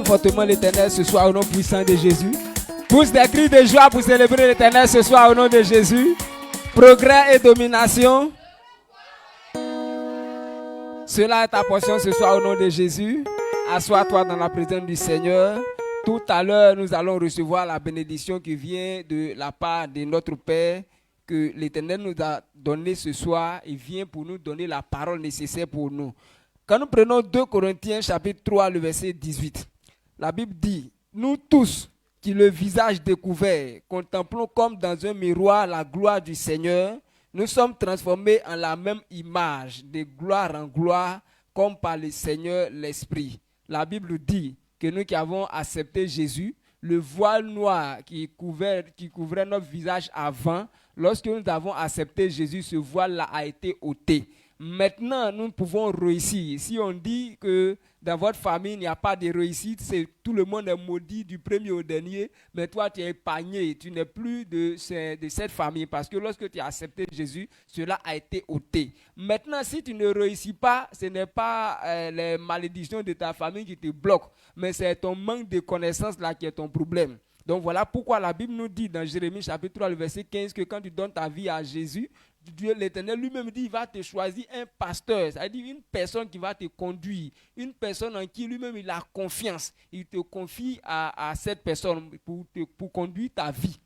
acclame fortement l'Éternel ce soir au nom puissant de Jésus. Pousse des cris de joie pour célébrer l'Éternel ce soir au nom de Jésus. Progrès et domination. Cela est ta portion ce soir au nom de Jésus. Assois-toi dans la présence du Seigneur. Tout à l'heure, nous allons recevoir la bénédiction qui vient de la part de notre Père que l'Éternel nous a donné ce soir. Il vient pour nous donner la parole nécessaire pour nous. Quand nous prenons 2 Corinthiens chapitre 3, le verset 18, la Bible dit, nous tous qui le visage découvert, contemplons comme dans un miroir la gloire du Seigneur, nous sommes transformés en la même image, de gloire en gloire, comme par le Seigneur l'Esprit. La Bible dit que nous qui avons accepté Jésus, le voile noir qui couvrait notre visage avant, lorsque nous avons accepté Jésus, ce voile-là a été ôté. Maintenant, nous pouvons réussir. Si on dit que dans votre famille, il n'y a pas de réussite, c'est tout le monde est maudit du premier au dernier, mais toi, tu es épargné, tu n'es plus de cette famille, parce que lorsque tu as accepté Jésus, cela a été ôté. Maintenant, si tu ne réussis pas, ce n'est pas les malédictions de ta famille qui te bloquent, mais c'est ton manque de connaissance là qui est ton problème. Donc voilà pourquoi la Bible nous dit dans Jérémie chapitre 3, le verset 15, que quand tu donnes ta vie à Jésus, Dieu l'Éternel lui-même dit, il va te choisir un pasteur, c'est-à-dire une personne qui va te conduire, une personne en qui lui-même il a confiance. Il te confie à cette personne pour conduire ta vie.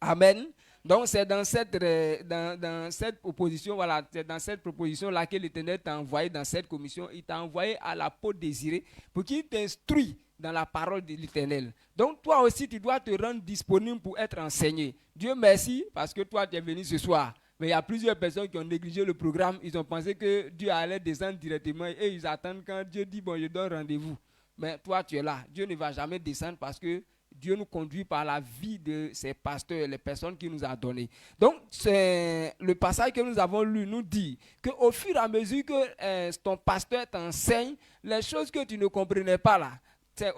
Amen. Donc c'est dans cette proposition, voilà, c'est dans cette proposition-là que l'Éternel t'a envoyé dans cette commission. Il t'a envoyé à la peau désirée pour qu'il t'instruise dans la parole de l'Éternel. Donc toi aussi, tu dois te rendre disponible pour être enseigné. Dieu merci parce que toi, tu es venu ce soir. Mais il y a plusieurs personnes qui ont négligé le programme. Ils ont pensé que Dieu allait descendre directement et ils attendent quand Dieu dit, bon, je donne rendez-vous. Mais toi, tu es là. Dieu ne va jamais descendre parce que Dieu nous conduit par la vie de ses pasteurs, les personnes qu'il nous a données. Donc, c'est le passage que nous avons lu nous dit qu'au fur et à mesure que ton pasteur t'enseigne, les choses que tu ne comprenais pas là,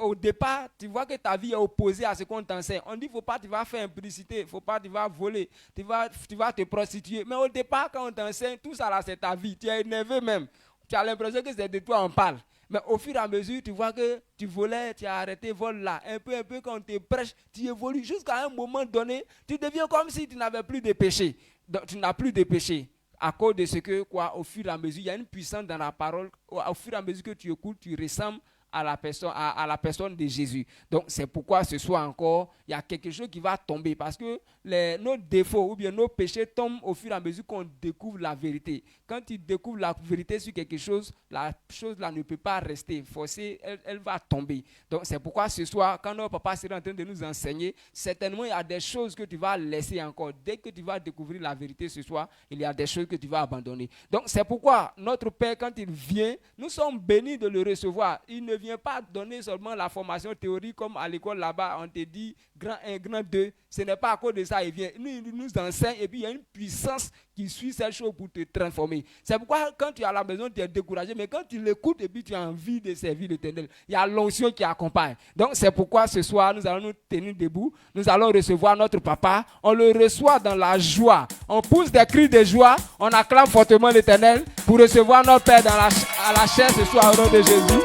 au départ, tu vois que ta vie est opposée à ce qu'on t'enseigne. On dit, il ne faut pas, tu vas faire impudicité, il ne faut pas, tu vas voler, tu vas te prostituer. Mais au départ, quand on t'enseigne, tout ça là, c'est ta vie. Tu es énervé même. Tu as l'impression que c'est de toi on parle. Mais au fur et à mesure, tu vois que tu volais, tu as arrêté vol là. Un peu, quand on te prêche, tu évolues jusqu'à un moment donné, tu deviens comme si tu n'avais plus de péché. Donc, tu n'as plus de péché. À cause de ce que, au fur et à mesure, il y a une puissance dans la parole. Au fur et à mesure que tu écoutes, tu ressembles à la personne de Jésus. Donc c'est pourquoi ce soir encore, il y a quelque chose qui va tomber parce que nos défauts ou bien nos péchés tombent au fur et à mesure qu'on découvre la vérité. Quand tu découvres la vérité sur quelque chose, la chose là ne peut pas rester forcée, elle va tomber. Donc c'est pourquoi ce soir, quand notre papa sera en train de nous enseigner, certainement il y a des choses que tu vas laisser encore. Dès que tu vas découvrir la vérité ce soir, il y a des choses que tu vas abandonner. Donc c'est pourquoi notre Père, quand il vient, nous sommes bénis de le recevoir. Il ne vient pas donner seulement la formation théorique comme à l'école là-bas, on te dit grand 1, grand 2. Ce n'est pas à cause de ça, il vient. Il nous enseigne et puis il y a une puissance qui suit cette chose pour te transformer. C'est pourquoi quand tu es à la maison, tu es découragé, mais quand tu l'écoutes et puis tu as envie de servir l'Éternel, il y a l'onction qui accompagne. Donc c'est pourquoi ce soir, nous allons nous tenir debout, nous allons recevoir notre papa, on le reçoit dans la joie. On pousse des cris de joie, on acclame fortement l'Éternel pour recevoir notre Père à la chair ce soir au nom de Jésus.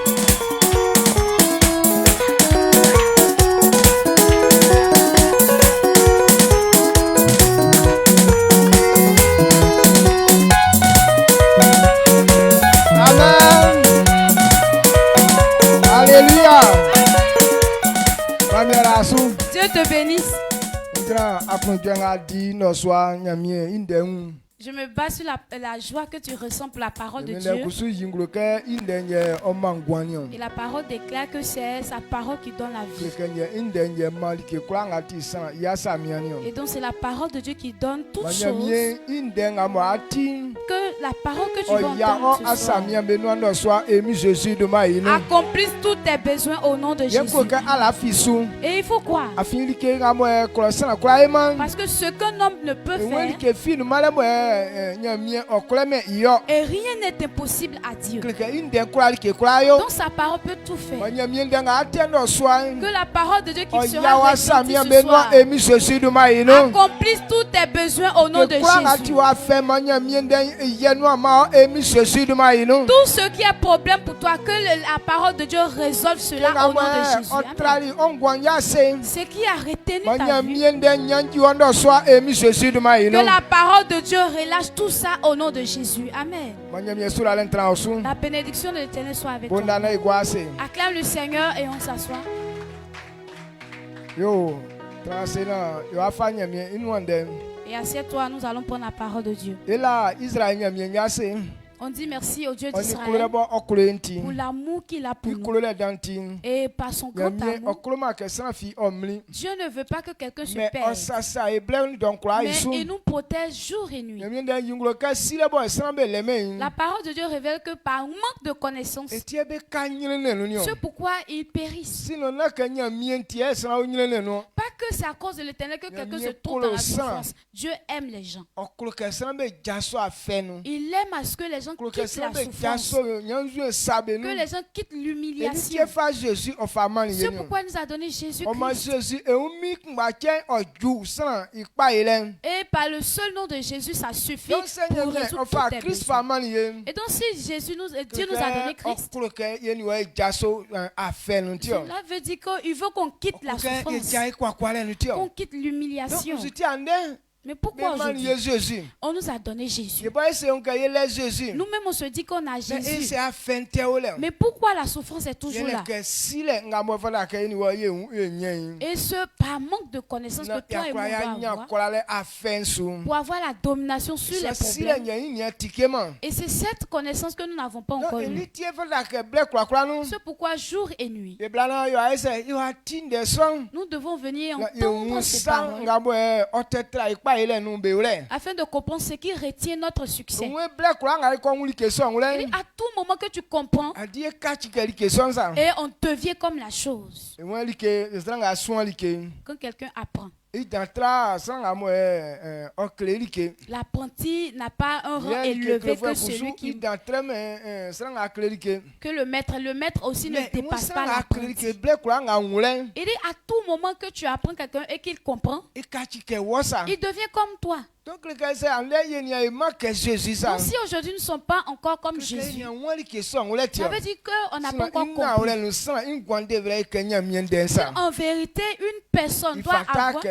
Dieu te bénisse. Je me base sur la joie que tu ressens pour la parole de Dieu. Et la parole déclare que c'est sa parole qui donne la vie. Et donc c'est la parole de Dieu qui donne toutes choses. Que la parole que tu vas entendre ce soir accomplisse tous tes besoins au nom de Jésus. Et il faut quoi? Parce que ce qu'un homme ne peut faire, et rien n'est impossible à Dieu. Donc sa parole peut tout faire. Que la parole de Dieu qui sera ressentie ce soir accomplisse accomplisse tous tes besoins au nom de Jésus. Tout ce qui est problème pour toi, que la parole de Dieu résolve cela au nom de Jésus. Amen. Ce qui a retenu ta vie, que la parole de Dieu relâche tout ça au nom de Jésus. Amen. La bénédiction de l'Éternel soit avec toi. Acclame le Seigneur et on s'assoit. Et assieds-toi, nous allons prendre la parole de Dieu. On dit merci au Dieu d'Israël pour l'amour qu'il a pour nous. Et par son grand amour, Dieu ne veut pas que quelqu'un se perde, mais il nous protège jour et nuit. La parole de Dieu révèle que par manque de connaissance, c'est pourquoi ils périssent. Pas que c'est à cause de l'Éternel que quelqu'un se trouve dans la souffrance. Dieu aime les gens. Il aime à ce que les gens quittent la souffrance, que les gens quittent l'humiliation. C'est pourquoi il nous a donné Jésus-Christ. Et par le seul nom de Jésus, ça suffit pour résoudre tous tes besoins. Et donc si Dieu nous a donné Christ, cela veut dire qu'il veut qu'on quitte la souffrance, qu'on quitte l'humiliation. Mais pourquoi aujourd'hui on nous a donné Jésus? Nous-mêmes on se dit qu'on a Jésus. Mais pourquoi la souffrance est toujours là? Et ce par manque de connaissance que toi et moi on doit avoir pour avoir la domination sur les problèmes. Et c'est cette connaissance que nous n'avons pas encore eue. C'est pourquoi jour et nuit nous devons venir entendre ces paroles afin de comprendre ce qui retient notre succès. Et à tout moment que tu comprends, et on devient comme la chose. Quand quelqu'un apprend, l'apprenti n'a pas un rang élevé que celui qui... que le maître aussi ne dépasse pas l'apprenti. Il dit à tout moment que tu apprends quelqu'un et qu'il comprend, il devient comme toi. Donc si aujourd'hui nous ne sommes pas encore comme Jésus, ça veut dire qu'on n'a pas encore compris. En vérité, une personne doit avoir...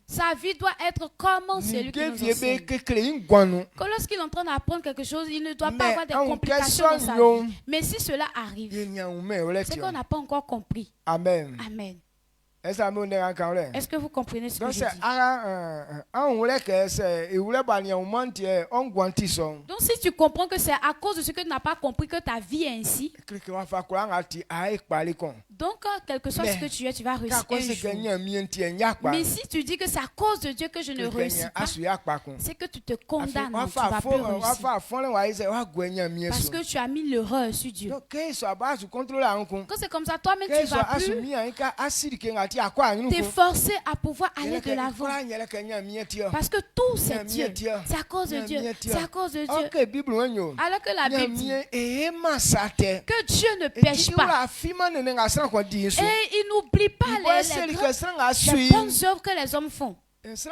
sa vie doit être comme celui qui nous enseigne. Que lorsqu'il est en train d'apprendre quelque chose, il ne doit pas avoir des complications dans sa vie. Mais si cela arrive, c'est qu'on n'a pas encore compris. Amen. Amen. Est-ce que vous comprenez ce que je dis? Donc si tu comprends que c'est à cause de ce que tu n'as pas compris que ta vie est ainsi, donc quel que soit ce que tu es, tu vas réussir un jour. Mais si tu dis que c'est à cause de Dieu que je ne réussis pas, c'est que tu te condamnes, tu ne vas plus réussir. Parce que tu as mis l'erreur sur Dieu. Quand c'est comme ça, toi-même tu ne vas plus t'es forcé à pouvoir aller de l'avant. Parce que tout c'est Dieu. C'est à cause de Dieu. C'est à cause de Dieu. Alors que la Bible dit que Dieu ne pêche pas. Et il n'oublie pas les bonnes œuvres que les hommes font. Il dit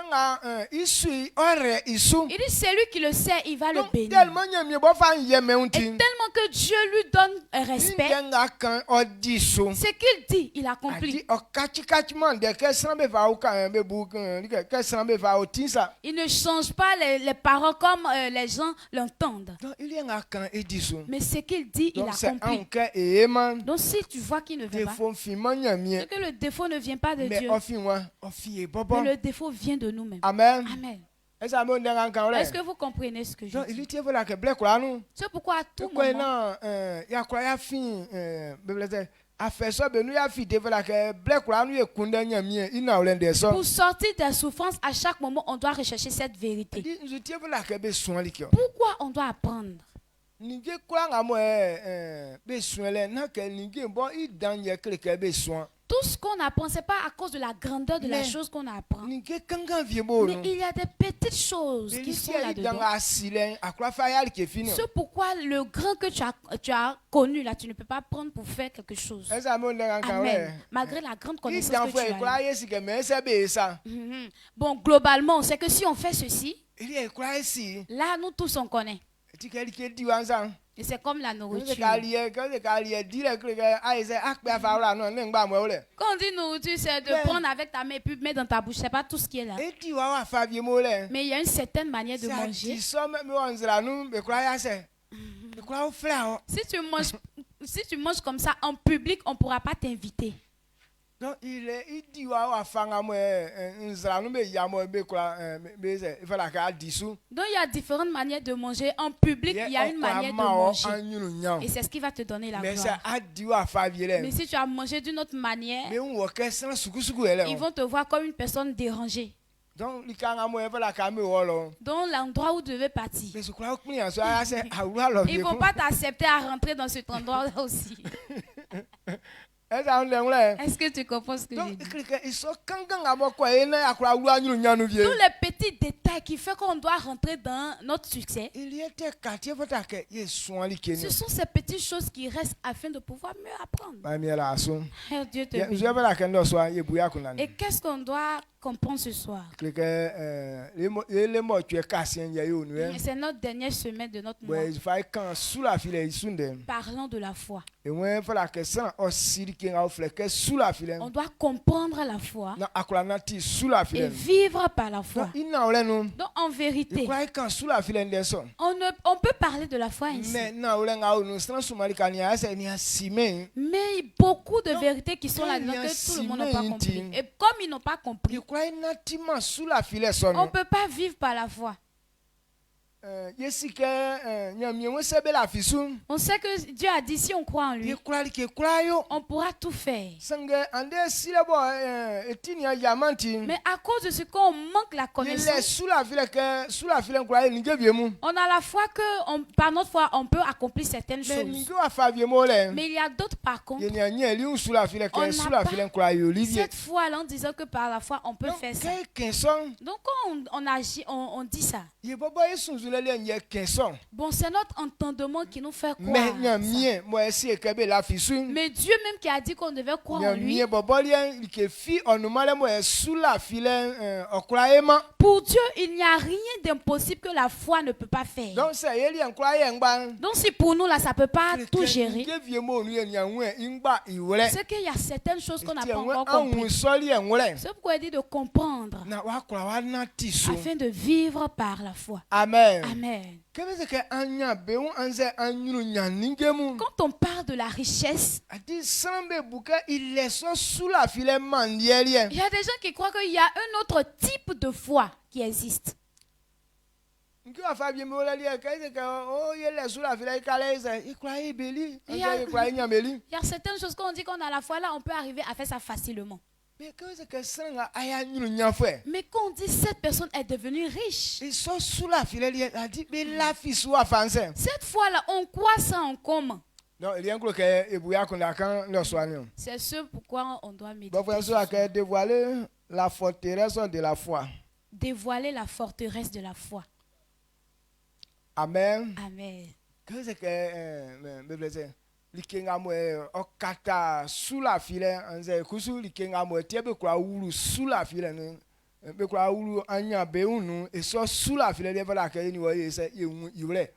celui qui le sait, il va le bénir. Et tellement que Dieu lui donne respect, ce qu'il dit, il accomplit. Il ne change pas les paroles comme les gens l'entendent. Mais ce qu'il dit, il accomplit. Donc si tu vois qu'il ne veut pas, c'est que le défaut ne vient pas de Dieu, mais le défaut vient de nous-mêmes. Amen. Amen. Est-ce que vous comprenez ce que je dis? C'est pourquoi à tout moment, pour sortir des souffrances, à chaque moment, on doit rechercher cette vérité. Pourquoi on doit apprendre? Tout ce qu'on apprend, c'est pas à cause de la grandeur de la chose qu'on apprend. Mais il y a des petites choses qui sont là-dedans. C'est pourquoi le grand que tu as connu là, tu ne peux pas prendre pour faire quelque chose. Amen. Malgré la grande connaissance que tu as. Bon, globalement, c'est que si on fait ceci, là, nous tous on connaît. Et c'est comme la nourriture. Quand on dit nourriture, c'est de prendre avec ta main et puis mettre dans ta bouche. C'est pas tout ce qui est là. Mais il y a une certaine manière de manger. Si tu manges comme ça en public, on ne pourra pas t'inviter. Donc il y a différentes manières de manger. En public, il y a une manière de manger. Et c'est ce qui va te donner la gloire. Mais si tu as mangé d'une autre manière, ils vont te voir comme une personne dérangée. Donc l'endroit où tu devais partir, ils ne vont pas t'accepter à rentrer dans cet endroit-là aussi. Est-ce que tu comprends ce que je dis? Tous les petits détails qui font qu'on doit rentrer dans notre succès, ce sont ces petites choses qui restent afin de pouvoir mieux apprendre. Dieu te bénisse. Et qu'est-ce qu'on doit comprendre ce soir? C'est notre dernière semaine de notre mois. Parlons de la foi. On doit comprendre la foi et vivre par la foi. Donc en vérité, on peut parler de la foi ici. Mais beaucoup de vérités qui sont là-dedans que tout le monde n'a pas compris. Et comme ils n'ont pas compris, on ne peut pas vivre par la foi. On sait que Dieu a dit si on croit en lui, on pourra tout faire. Mais à cause de ce qu'on manque la connaissance, on a la foi que par notre foi on peut accomplir certaines choses. Mais il y a d'autres par contre, on n'a pas cette foi là en disant que par la foi on peut faire ça. Donc quand on agit, on dit ça. Bon, c'est notre entendement qui nous fait croire. Mais Dieu même qui a dit qu'on devait croire en lui. Pour Dieu, il n'y a rien d'impossible que la foi ne peut pas faire. Donc si pour nous là, ça ne peut pas tout gérer, c'est qu'il y a certaines choses qu'on n'a pas encore compris. C'est pourquoi il dit de comprendre afin de vivre par la foi. Amen. Amen. Quand on parle de la richesse, il y a des gens qui croient qu'il y a un autre type de foi qui existe. Il y a certaines choses qu'on dit qu'on a la foi là, on peut arriver à faire ça facilement. Mais quand on dit cette personne est devenue riche, cette fois-là, on croit ça en commun. C'est ce pourquoi on doit méditer. Dévoiler la forteresse de la foi. Dévoiler la forteresse de la foi. Amen. Amen. Sous la filet,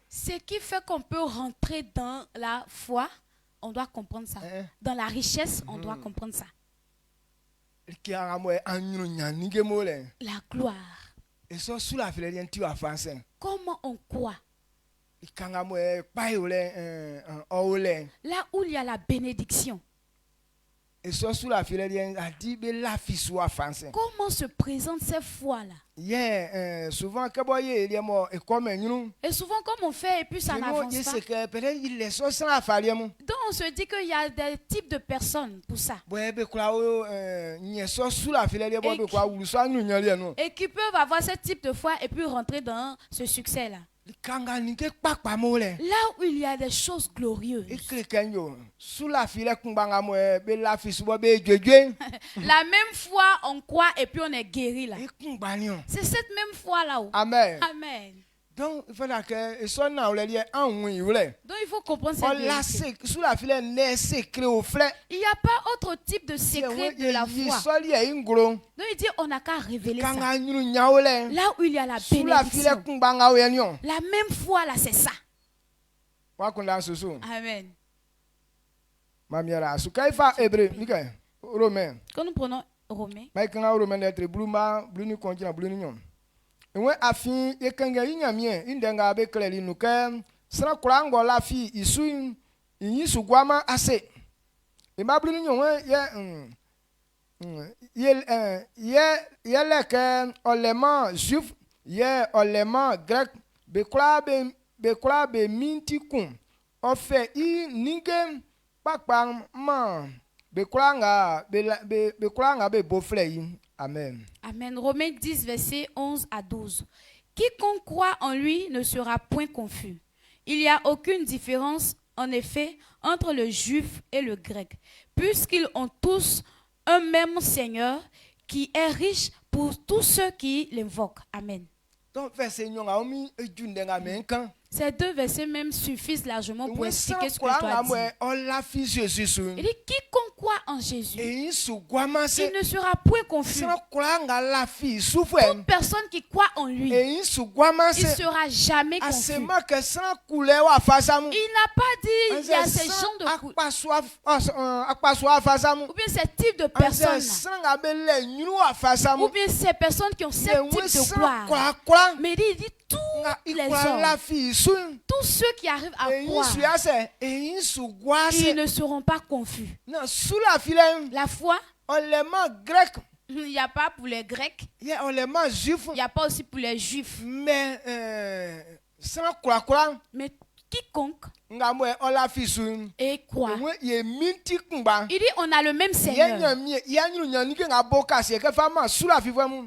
ce qui fait qu'on peut rentrer dans la foi, on doit comprendre ça. Dans la richesse, on doit comprendre ça. La gloire. Comment on croit? Là où il y a la bénédiction. Comment se présente cette foi-là? Et souvent comme on fait et puis ça n'avance pas. Donc on se dit qu'il y a des types de personnes pour ça. Et qui peuvent avoir ce type de foi et puis rentrer dans ce succès-là. Là où il y a des choses glorieuses. La même foi, on croit et puis on est guéri là. C'est cette même foi là-haut. Amen. Amen. Donc, il faut que Donc, il faut comprendre cette vérité. Il n'y a pas autre type de secret de la foi. Donc, il dit, on n'a qu'à révéler ça. Là où il y a la bénédiction. La même foi, là, c'est ça. Amen. Quand nous prenons Romains. Ewe afin yekanga yinyamie indenga be kleli nuke sra kurango la fi isu yin sugwama ase e mablu nyon ye leke olema juif ye olema grec be kula be minti kun ofe I nige pakpa ma be kulanga be bofle yi. Amen. Amen. Romains 10, versets 11 à 12. Quiconque croit en lui ne sera point confus. Il n'y a aucune différence, en effet, entre le juif et le grec, puisqu'ils ont tous un même Seigneur qui est riche pour tous ceux qui l'invoquent. Amen. Ces deux versets même suffisent largement pour expliquer ce que je dois dire. Il dit quiconque croit en Jésus, il ne sera point confus. Toute personne qui croit en lui, il ne sera jamais confus. Il n'a pas dit il y a ces gens de ou bien ces types de personnes, ou bien ces personnes qui ont ce type de gloire. Mais il dit tous les hommes, tous ceux qui arrivent à croire, ils ne seront pas confus. La foi, il n'y a pas pour les Grecs, il n'y a pas aussi pour les Juifs. Mais quiconque et croit, il dit on a le même Seigneur.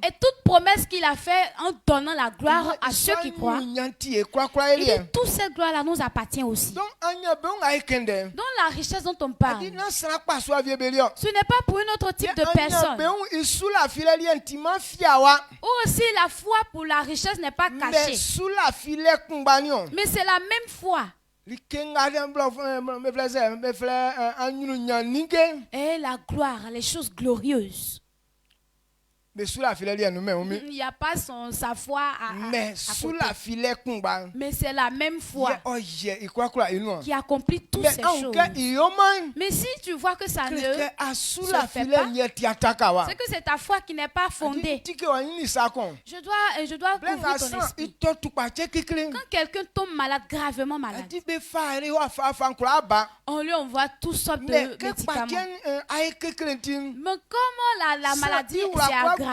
Et toute promesse qu'il a faite en donnant la gloire à ceux qui croient, il dit toute cette gloire-là nous appartient aussi. Donc la richesse dont on parle, ce n'est pas pour un autre type de personne. Ou aussi la foi pour la richesse n'est pas cachée. Mais c'est la même foi. Et la gloire, les choses glorieuses. Il n'y a pas sa foi à mais c'est la même foi qui accomplit toutes ces choses. Mais si tu vois que ça ne se fait pas, c'est que c'est ta foi qui n'est pas fondée. Je dois couvrir ton esprit. Quand quelqu'un tombe malade, gravement malade, on lui envoie toutes sortes de médicaments. Mais comment la maladie s'est aggravée?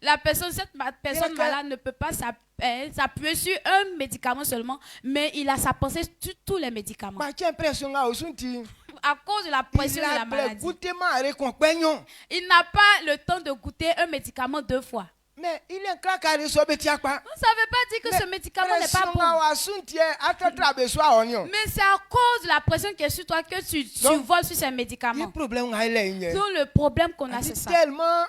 La personne, cette personne malade ne peut pas s'appuyer sur un médicament seulement, mais il a sa pensée sur tous les médicaments. À cause de la pression de la maladie, il n'a pas le temps de goûter un médicament 2 fois. Mais il est clair qu'à ça veut pas dire que ce médicament n'est pas bon. Mais c'est à cause de la pression qui est sur toi que tu voles sur ces médicaments. Donc le problème qu'on a, c'est ça. Tellement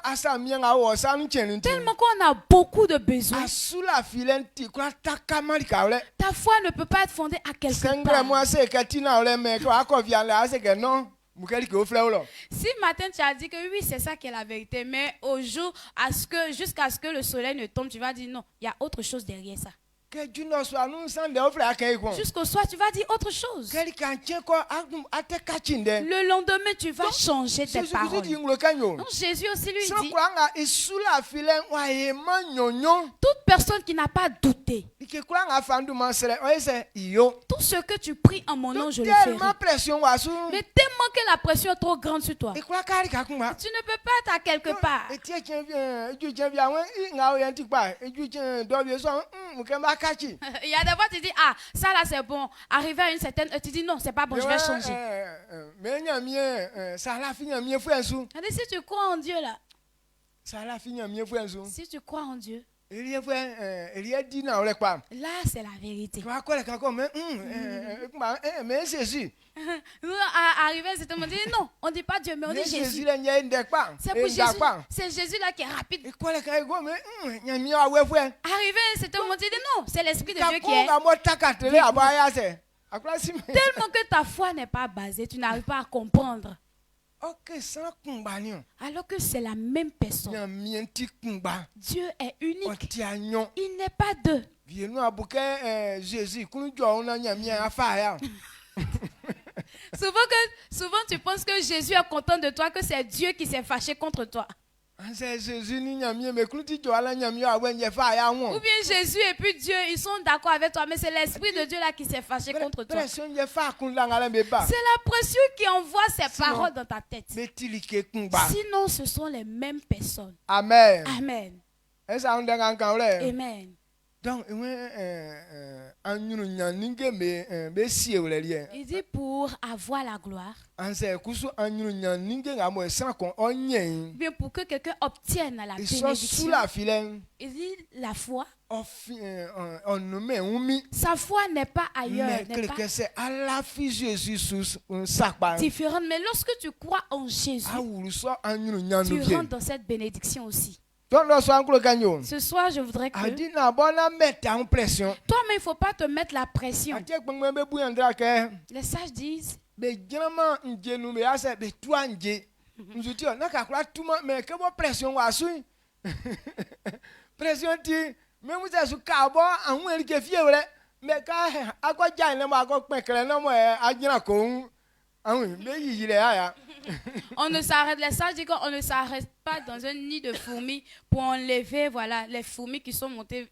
qu'on a beaucoup de besoins. Ta foi ne peut pas être fondée à quelque part. Si matin tu as dit que oui, c'est ça qui est la vérité, mais au jour, jusqu'à ce que le soleil ne tombe, tu vas dire non, il y a autre chose derrière ça. Jusqu'au soir, tu vas dire autre chose. Le lendemain, tu vas changer tes paroles. Donc Jésus aussi lui dit, toute personne qui n'a pas douté, tout ce que tu pries en mon nom, je le ferai. Mais tellement que la pression est trop grande sur toi, tu ne peux pas être à quelque part. Il y a des fois tu dis ah ça là c'est bon, arrivé à une certaine tu dis non c'est pas bon, je vais changer. Si tu crois en Dieu là, si tu crois en Dieu, Là, c'est la vérité. Mais Jésus. Arrivé, c'était on dit non, on dit pas Dieu, mais on dit Jésus. C'est pour Jésus. C'est Jésus là qui est rapide. Arrivé, c'était on dit non, c'est l'Esprit de Dieu qui est. Tellement que ta foi n'est pas basée, tu n'arrives pas à comprendre. Alors que c'est la même personne. Dieu est unique. Il n'est pas deux. Souvent tu penses que Jésus est content de toi, que c'est Dieu qui s'est fâché contre toi. Ou bien Jésus et puis Dieu, ils sont d'accord avec toi, mais c'est l'Esprit de Dieu là qui s'est fâché contre toi. C'est la pression qui envoie ces paroles dans ta tête. Sinon, ce sont les mêmes personnes. Amen. Amen. Amen. Donc, il dit pour avoir la gloire, bien pour que quelqu'un obtienne la bénédiction, il dit la foi. Sa foi n'est pas ailleurs, n'est pas différente. Mais lorsque tu crois en Jésus, tu rentres dans cette bénédiction aussi. Ce soir, je voudrais que toi-même, il ne faut pas te mettre la pression. Les sages disent on ne s'arrête, les sages disent qu'on ne s'arrête pas dans un nid de fourmis pour enlever les fourmis qui sont montées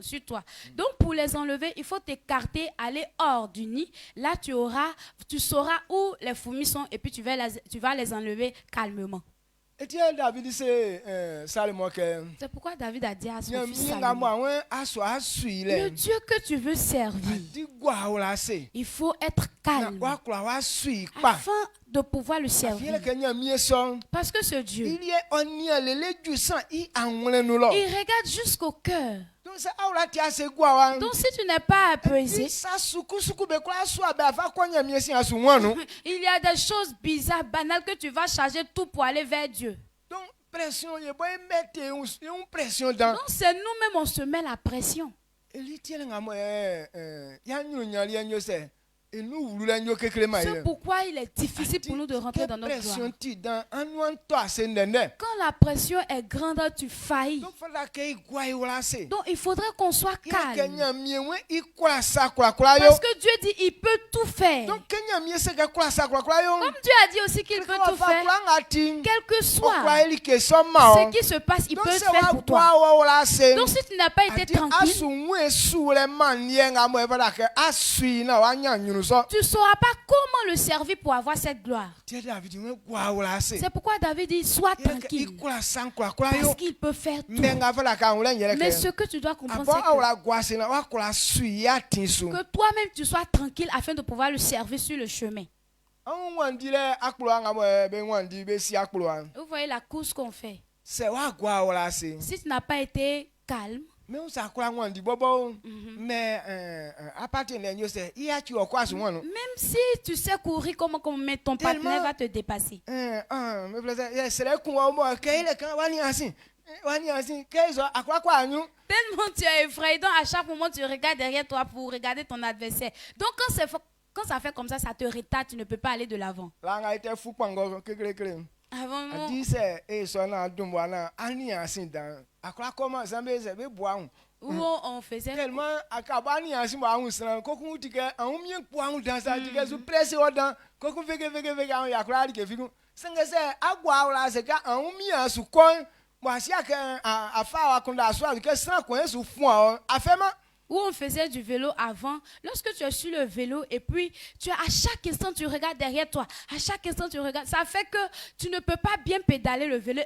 sur toi. Donc pour les enlever, il faut t'écarter, aller hors du nid. Là tu sauras où les fourmis sont et puis tu vas les enlever calmement. C'est pourquoi David a dit à son fils Salomon, le Dieu que tu veux servir, il faut être calme afin de pouvoir le servir. Parce que ce Dieu, il regarde jusqu'au cœur. Donc si tu n'es pas apaisé, il y a des choses bizarres, banales que tu vas charger tout pour aller vers Dieu. Donc c'est nous-mêmes on se met la pression. C'est pourquoi il est difficile pour nous de rentrer dans notre gloire. Quand la pression est grande, tu faillis. Donc il faudrait qu'on soit calme. Parce que Dieu dit il peut tout faire. Comme Dieu a dit aussi qu'il peut tout faire, quel que soit ce qui se passe, il peut le faire pour toi. Donc si tu n'as pas été tranquille, tu ne sauras pas comment le servir pour avoir cette gloire. C'est pourquoi David dit sois tranquille. Parce qu'il peut faire tout. Mais ce que tu dois comprendre, c'est que toi-même tu sois tranquille afin de pouvoir le servir sur le chemin. Vous voyez la course qu'on fait. Si tu n'as pas été calme, même si tu sais courir comme ton partenaire va te dépasser. Tellement tu es effrayant, à chaque moment tu regardes derrière toi pour regarder ton adversaire. Donc quand ça fait comme ça, ça te retarde, tu ne peux pas aller de l'avant. Où on faisait tellement où on faisait du vélo avant. Lorsque tu es sur le vélo et puis à chaque instant tu regardes derrière toi, à chaque instant tu regardes, ça fait que tu ne peux pas bien pédaler le vélo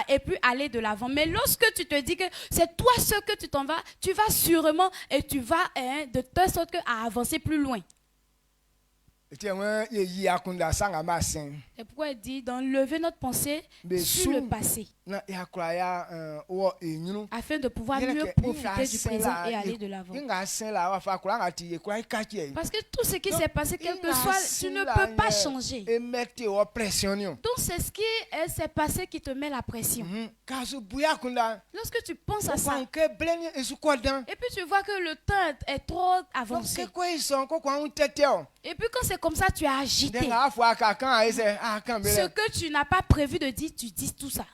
et puis aller de l'avant. Mais lorsque tu te dis que c'est toi seul que tu t'en vas, tu vas sûrement et tu vas de telle sorte à avancer plus loin. Et pourquoi il dit d'enlever notre pensée sur le passé, afin de pouvoir mieux profiter du présent et aller de l'avant. Parce que tout ce qui s'est passé, quel que soit, tu ne peux pas changer. Donc c'est ce qui s'est passé qui te met la pression. Lorsque tu penses à ça, et puis tu vois que le temps est trop avancé. Et puis quand c'est comme ça, tu es agité. Ce que tu n'as pas prévu de dire, tu dis tout ça.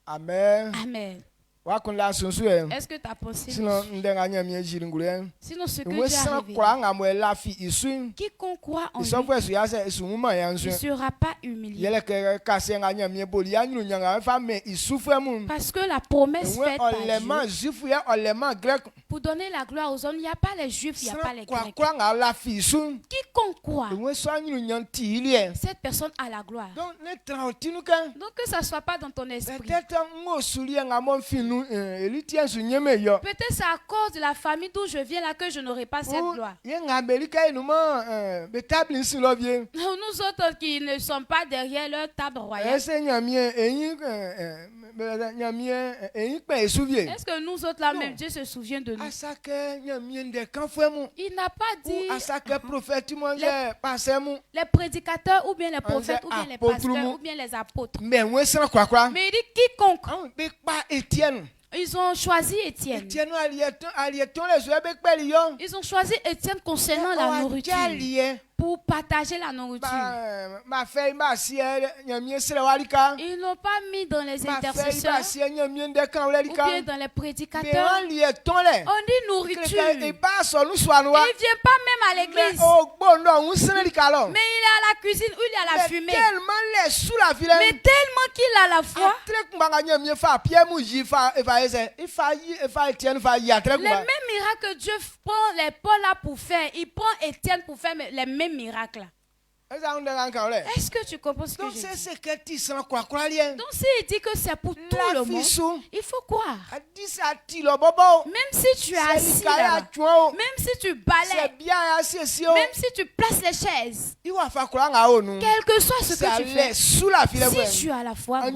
Amen. Amen. Est-ce que tu as pensé? Sinon, ce que Dieu quiconque croit en lui ne sera pas humilié. Parce que la promesse faite par Dieu, pour donner la gloire aux hommes, il n'y a pas les Juifs, il n'y a pas les Grecs. Quiconque croit, cette personne a la gloire. Donc que ça ne soit pas dans ton esprit. Peut-être c'est à cause de la famille d'où je viens là que je n'aurai pas cette gloire. Nous autres qui ne sommes pas derrière leur table royale. Est-ce que nous autres là même Dieu se souvient de nous? Il n'a pas dit les prédicateurs ou bien les prophètes ou bien les pasteurs ou bien les apôtres. Mais il dit quiconque. Ils ont choisi Étienne. Ils ont choisi Étienne concernant la nourriture. Pour partager la nourriture. Ils n'ont pas mis dans les intercesseurs ou bien dans les prédicateurs. On dit nourriture. Il ne vient pas même à l'église. Mais il est à la cuisine où il est à la fumée. Mais tellement qu'il a la foi. Les mêmes miracles que Dieu prend les Paul là pour faire, il prend Étienne pour faire les mêmes miracles. Est-ce que tu comprends ce que je dis? Donc s'il dit que c'est pour tout le monde, il faut croire. Même si tu es assis là, même si tu balais, même si tu places les chaises, quel que soit ce que tu fais, si tu as la foi, la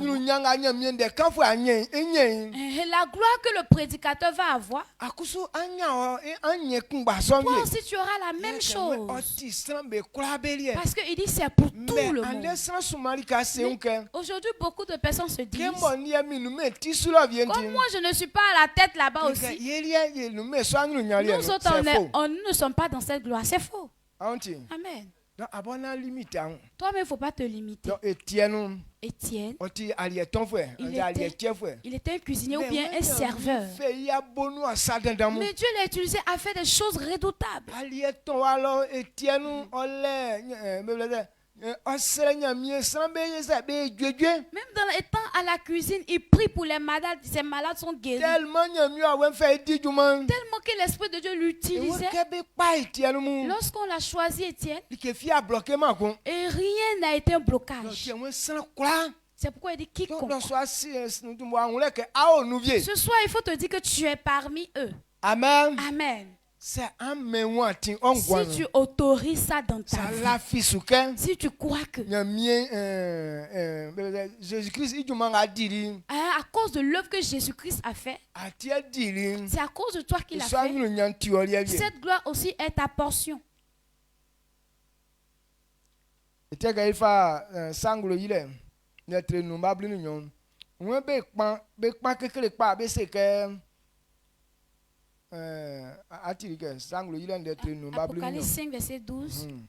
gloire que le prédicateur va avoir, toi aussi tu auras la même chose. Parce qu'il dit c'est pour tout le monde. Aujourd'hui, beaucoup de personnes se disent, comme moi je ne suis pas à la tête là-bas aussi, nous autres, nous ne sommes pas dans cette gloire. C'est faux. Amen. Toi-même, il ne faut pas te limiter. Étienne, il était un cuisinier ou bien un serveur. Mais Dieu l'a utilisé à faire des choses redoutables. Même dans étant à la cuisine, il prie pour les malades. Ces malades sont guéris. Tellement que l'Esprit de Dieu l'utilisait. Lorsqu'on l'a choisi, Étienne, et rien n'a été un blocage. C'est pourquoi il dit quiconque. Ce soir, il faut te dire que tu es parmi eux. Amen. Amen. Si tu autorises ça dans ta vie, si tu crois que à cause de l'œuvre que Jésus-Christ a fait, c'est à cause de toi qu'il a fait, cette gloire aussi est ta portion. Apocalypse 5, verset 12. Amen.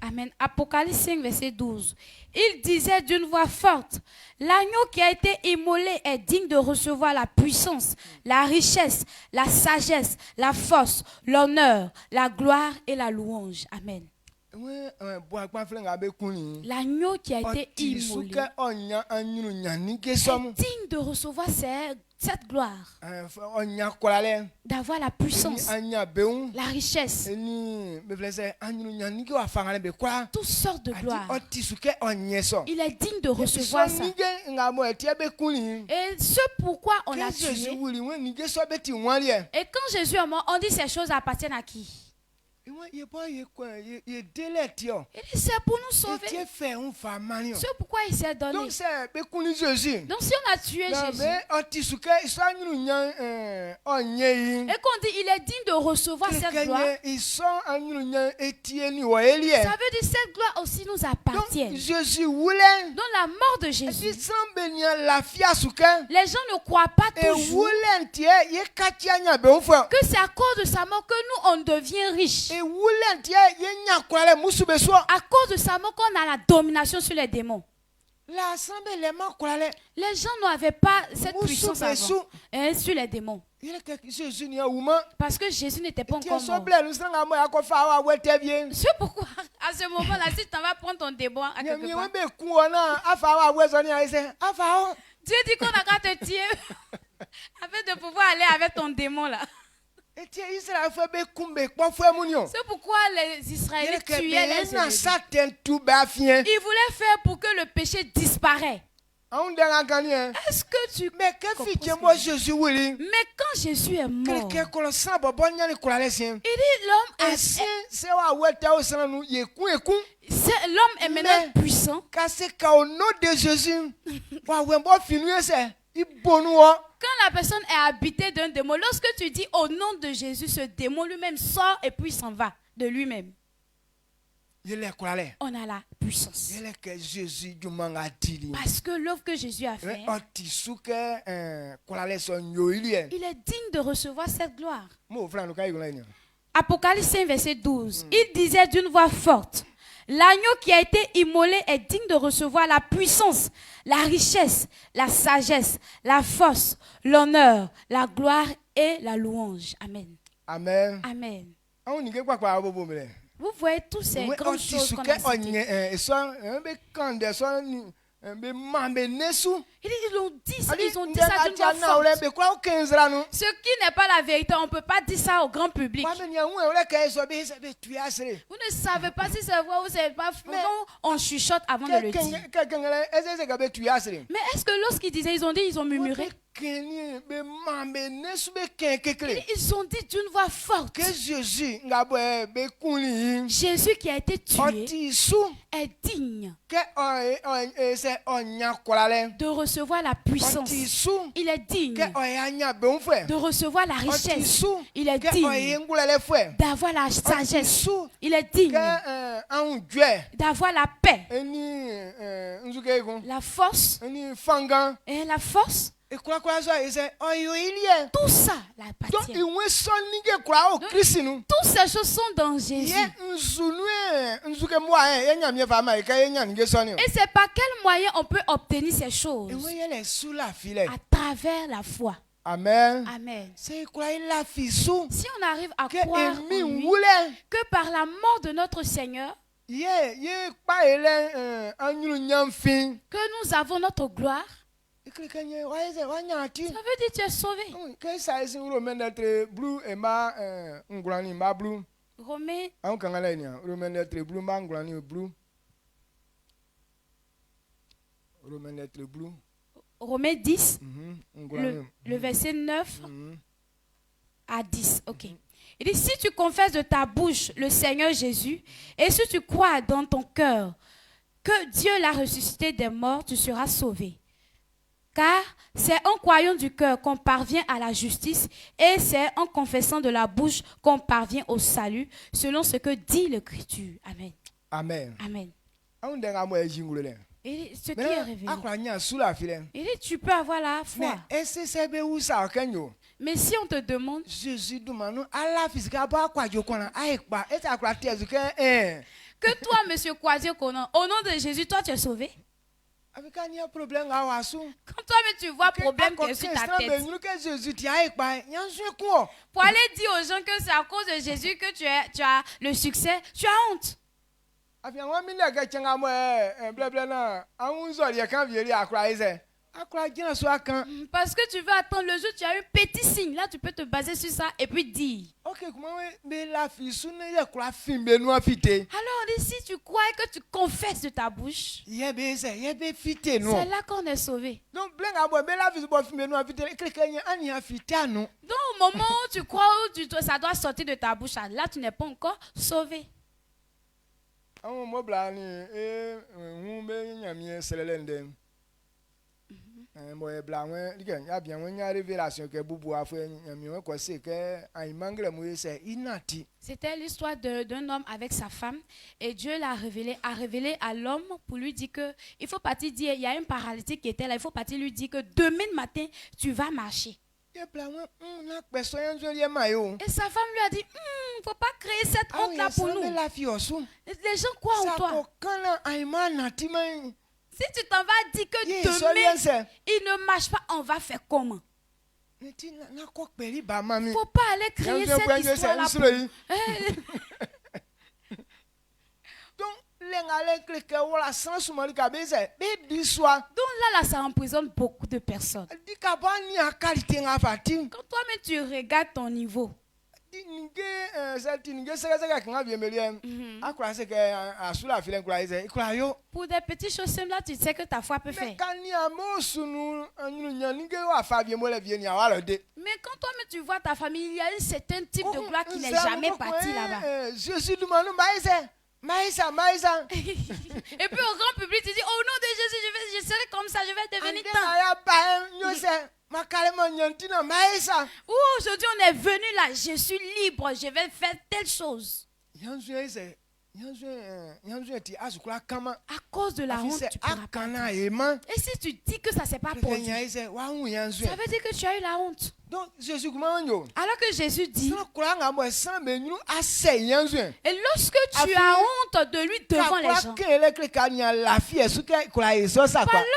Amen. Apocalypse 5, verset 12. Il disait d'une voix forte, l'agneau qui a été immolé est digne de recevoir la puissance, la richesse, la sagesse, la force, l'honneur, la gloire et la louange. Amen. L'agneau qui a été immolé est digne de recevoir cette gloire, d'avoir la puissance, la richesse, toutes sortes de gloire. Il est digne de recevoir ça. Et ce pourquoi on l'a tué. Et quand Jésus est mort, on dit ces choses appartiennent à qui? Et c'est pour nous sauver. C'est pourquoi il s'est donné. Donc si on a tué Jésus, et qu'on dit il est digne de recevoir cette gloire, ça veut dire cette gloire aussi nous appartient. Dans la mort de Jésus, les gens ne croient pas toujours que c'est à cause de sa mort que nous on devient riches. À cause de sa mort qu'on a la domination sur les démons. Les gens n'avaient pas cette puissance avant, sur les démons. Parce que Jésus n'était pas encore mort. C'est pourquoi, à ce moment-là, si tu vas prendre ton démon à quelque part, Dieu dit qu'on a qu'à te tuer afin de pouvoir aller avec ton démon là. C'est pourquoi les Israélites tuaient les ennemis. Ils voulaient faire pour que le péché disparaisse. Est-ce que tu comprends? Mais quand Jésus est mort, il dit l'homme est maintenant puissant. Quand la personne est habitée d'un démon, lorsque tu dis au nom de Jésus, ce démon lui-même sort et puis s'en va de lui-même. On a la puissance. Parce que l'œuvre que Jésus a fait, il est digne de recevoir cette gloire. Apocalypse 5, verset 12. Il disait d'une voix forte: l'agneau qui a été immolé est digne de recevoir la puissance, la richesse, la sagesse, la force, l'honneur, la gloire et la louange. Amen. Amen. Amen. Vous voyez tous ces grandes choses qu'on a citées. Ils ont dit ça d'une voix forte. Ce qui n'est pas la vérité, on ne peut pas dire ça au grand public. Vous ne savez pas si c'est vrai ou c'est pas vrai. On chuchote avant de le dire. Mais est-ce que lorsqu'ils disaient, ils ont dit, ils ont murmuré? Ils ont dit d'une voix forte. Jésus qui a été tué est digne de recevoir la puissance. Il est digne de recevoir la richesse. Il est digne d'avoir la sagesse. Il est digne d'avoir la paix, la force et la force. Tout ça l'appartient. Toutes ces choses sont dans Jésus. Et c'est par quel moyen on peut obtenir ces choses? À travers la foi. Amen. Amen. Si on arrive à croire en lui, que par la mort de notre Seigneur, que nous avons notre gloire, ça veut dire que tu es sauvé. Romains 10, le verset 9 à 10. Ok. Il dit, si tu confesses de ta bouche le Seigneur Jésus, et si tu crois dans ton cœur que Dieu l'a ressuscité des morts, tu seras sauvé. Car c'est en croyant du cœur qu'on parvient à la justice et c'est en confessant de la bouche qu'on parvient au salut, selon ce que dit l'Écriture. Amen. Amen. Amen. Et ce qui est révélé. Il dit, tu peux avoir la foi. Mais si on te demande, que toi, monsieur Kwazio Konan, au nom de Jésus, toi tu es sauvé? Quand toi mais tu vois problème qui est sur ta tête, pour aller dire aux gens que c'est à cause de Jésus que tu as le succès, tu as honte. Parce que tu veux attendre le jour, tu as un petit signe. Là, tu peux te baser sur ça et puis dire. Alors, si tu crois que tu confesses de ta bouche, c'est là qu'on est sauvé. Donc, au moment où tu crois où ça doit sortir de ta bouche, là, tu n'es pas encore sauvé. C'était l'histoire d'un homme avec sa femme et Dieu a révélé à l'homme pour lui dire que il faut partir dire, il y a un paralytique qui était là, il faut partir lui dire que demain matin tu vas marcher. Et sa femme lui a dit, il ne faut pas créer cette honte là pour nous. Les gens croient en toi. Si tu t'en vas dire que demain, il ne marche pas, on va faire comment? Il ne faut pas aller créer cette histoire-là. Donc là, ça emprisonne beaucoup de personnes. Quand toi-même, tu regardes ton niveau. Pour des petites choses simples, là, tu sais que ta foi peut faire. Mais quand toi-même tu vois ta famille, il y a un certain type de gloire qui n'est jamais parti là-bas. Et puis au grand public, tu dis, au nom de Jésus, je serai comme ça, je vais devenir tant. Ou aujourd'hui on est venu là, je suis libre, je vais faire telle chose. À cause de la honte, tu pourras pas. Et si tu dis que ça ne s'est pas produit, ça veut dire que tu as eu la honte. Alors que Jésus dit, et lorsque tu as honte de lui devant les gens,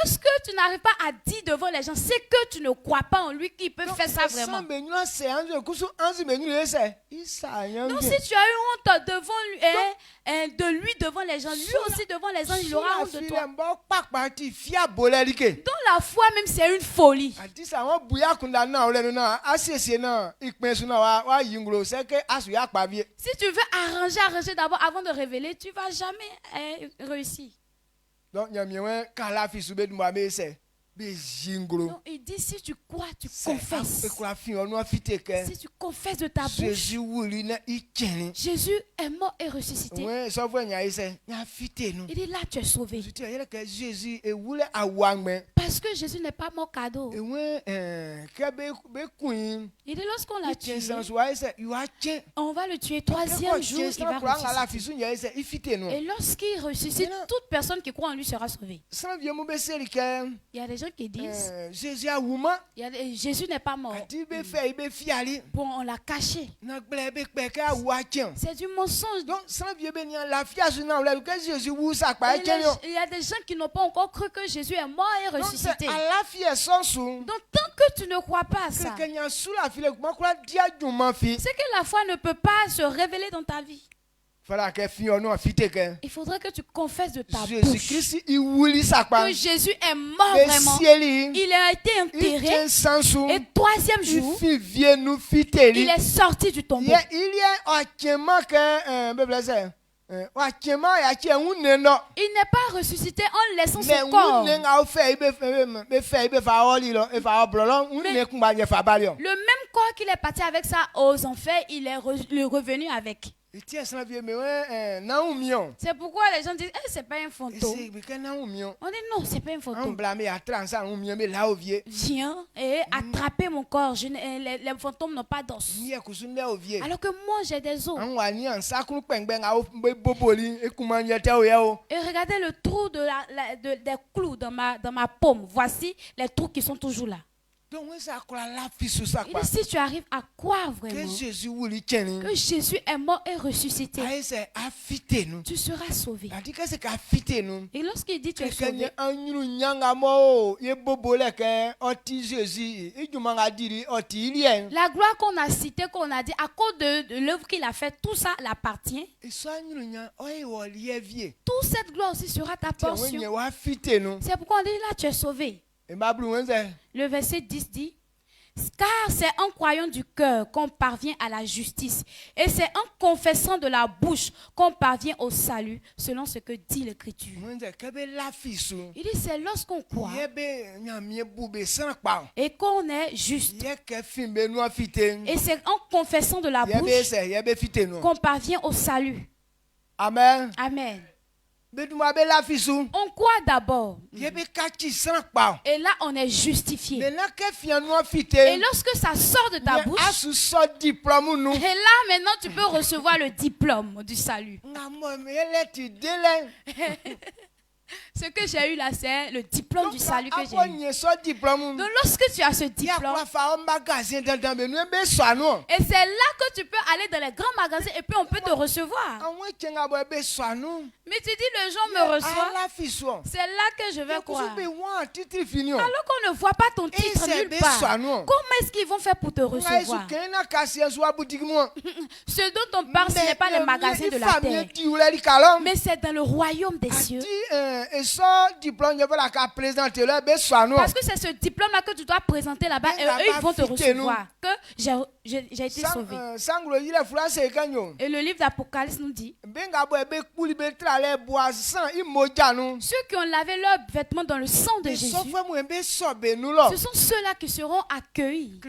lorsque tu n'arrives pas à dire devant les gens, c'est que tu ne crois pas en lui qui peut faire ça vraiment. Donc si tu as eu honte devant lui, de lui devant les gens, lui aussi devant les gens, il aura honte de toi. Donc la foi même, c'est une folie. Si tu veux arranger d'abord avant de révéler, tu ne vas jamais réussir. Donc il dit, si tu crois, tu confesses. Si tu confesses de ta bouche, Jésus est mort et ressuscité. Il dit, là tu es sauvé. Parce que Jésus n'est pas mort cadeau. Il dit, lorsqu'on l'a tué, on va le tuer. Troisième jour, il va ressusciter. Et lorsqu'il ressuscite, toute personne qui croit en lui sera sauvée. Il y a des gens qui disent, Jésus n'est pas mort. Bon, on l'a caché. C'est du mensonge. Il y a des gens qui n'ont pas encore cru que Jésus est mort et ressuscité. Donc tant que tu ne crois pas à ça, c'est que la foi ne peut pas se révéler dans ta vie. Il faudrait que tu confesses de ta bouche que Jésus est mort vraiment. Il a été enterré. Et troisième jour, il est sorti du tombeau. Il n'est pas ressuscité en laissant son corps. Le même corps qu'il est parti avec ça aux enfers, il est revenu avec. C'est pourquoi les gens disent, c'est pas un fantôme. On dit non, c'est pas un fantôme. Viens et attrapez mon corps. Les fantômes n'ont pas d'os. Alors que moi j'ai des os. Et regardez le trou des clous dans ma paume. Voici les trous qui sont toujours là. Il dit, si tu arrives à croire vraiment que Jésus est mort et ressuscité, tu seras sauvé. Et lorsqu'il dit tu es sauvé, la gloire qu'on a citée, qu'on a dit, à cause de l'œuvre qu'il a faite, tout ça l'appartient. Toute cette gloire aussi sera ta portion. C'est pourquoi on dit là tu es sauvé. Le verset 10 dit, car c'est en croyant du cœur qu'on parvient à la justice, et c'est en confessant de la bouche qu'on parvient au salut, selon ce que dit l'Écriture. Il dit, c'est lorsqu'on croit et qu'on est juste, et c'est en confessant de la bouche qu'on parvient au salut. Amen. Amen. On croit d'abord. Et là, on est justifié. Et lorsque ça sort de ta bouche, et là, maintenant, tu peux recevoir le diplôme du salut. Ce que j'ai eu là, c'est le diplôme du salut que j'ai eu. Donc lorsque tu as ce diplôme, et c'est là que tu peux aller dans les grands magasins et puis on peut te recevoir. Mais tu dis, les gens me reçoivent. C'est là que je vais croire. Alors qu'on ne voit pas ton titre nulle part. Comment est-ce qu'ils vont faire pour te recevoir? Ce dont on parle, ce n'est pas les magasins de la terre, mais c'est dans le royaume des cieux. Parce que c'est ce diplôme-là que tu dois présenter là-bas et eux, ils vont te recevoir. Que j'ai été sauvé. Et le livre d'Apocalypse nous dit, ceux qui ont lavé leurs vêtements dans le sang de Jésus, ce sont ceux-là qui seront accueillis.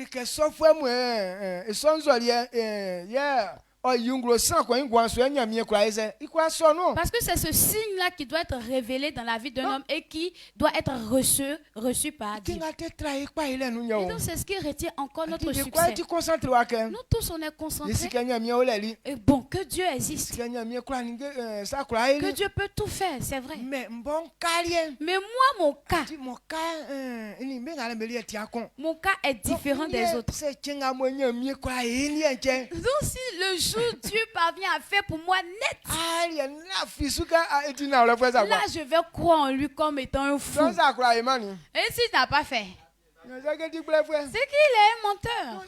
Parce que c'est ce signe-là qui doit être révélé dans la vie d'un homme et qui doit être reçu par Dieu. Et donc c'est ce qui retient encore notre succès. Nous tous on est concentrés. Et bon, que Dieu existe. Que Dieu peut tout faire, c'est vrai. Mais moi, mon cas est différent des autres. Donc si le jour Dieu parvient à faire pour moi net, là je vais croire en lui comme étant un fou. Et s'il n'a pas fait, c'est qu'il est un menteur.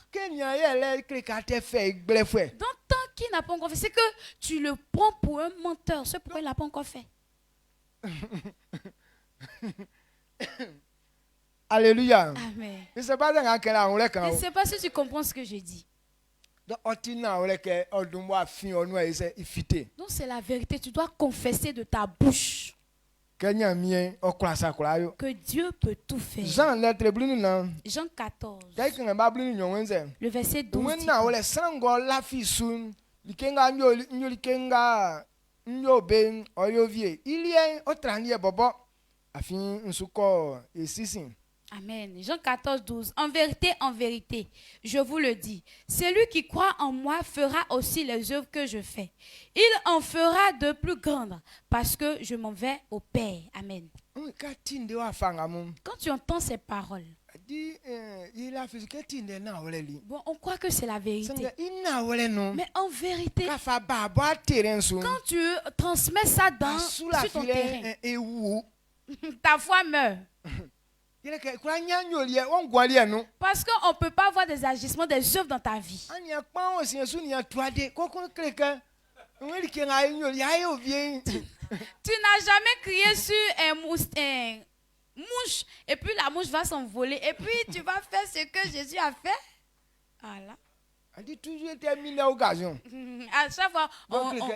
Donc tant qu'il n'a pas encore fait, c'est que tu le prends pour un menteur. C'est pourquoi il n'a pas encore fait. Alléluia. Amen. Je ne sais pas si tu comprends ce que je dis. Donc c'est la vérité. Tu dois confesser de ta bouche que Dieu peut tout faire. Jean 14, le verset 12 dit, Amen. Jean 14, 12. En vérité, je vous le dis, celui qui croit en moi fera aussi les œuvres que je fais. Il en fera de plus grandes parce que je m'en vais au Père. Amen. Quand tu entends ces paroles, bon, on croit que c'est la vérité. Mais en vérité, quand tu transmets ça sur ton terrain, ta foi meurt. Parce qu'on ne peut pas voir des agissements, des œuvres dans ta vie. Tu n'as jamais crié sur un mouche et puis la mouche va s'envoler et puis tu vas faire ce que Jésus a fait. Voilà. À chaque fois, on demande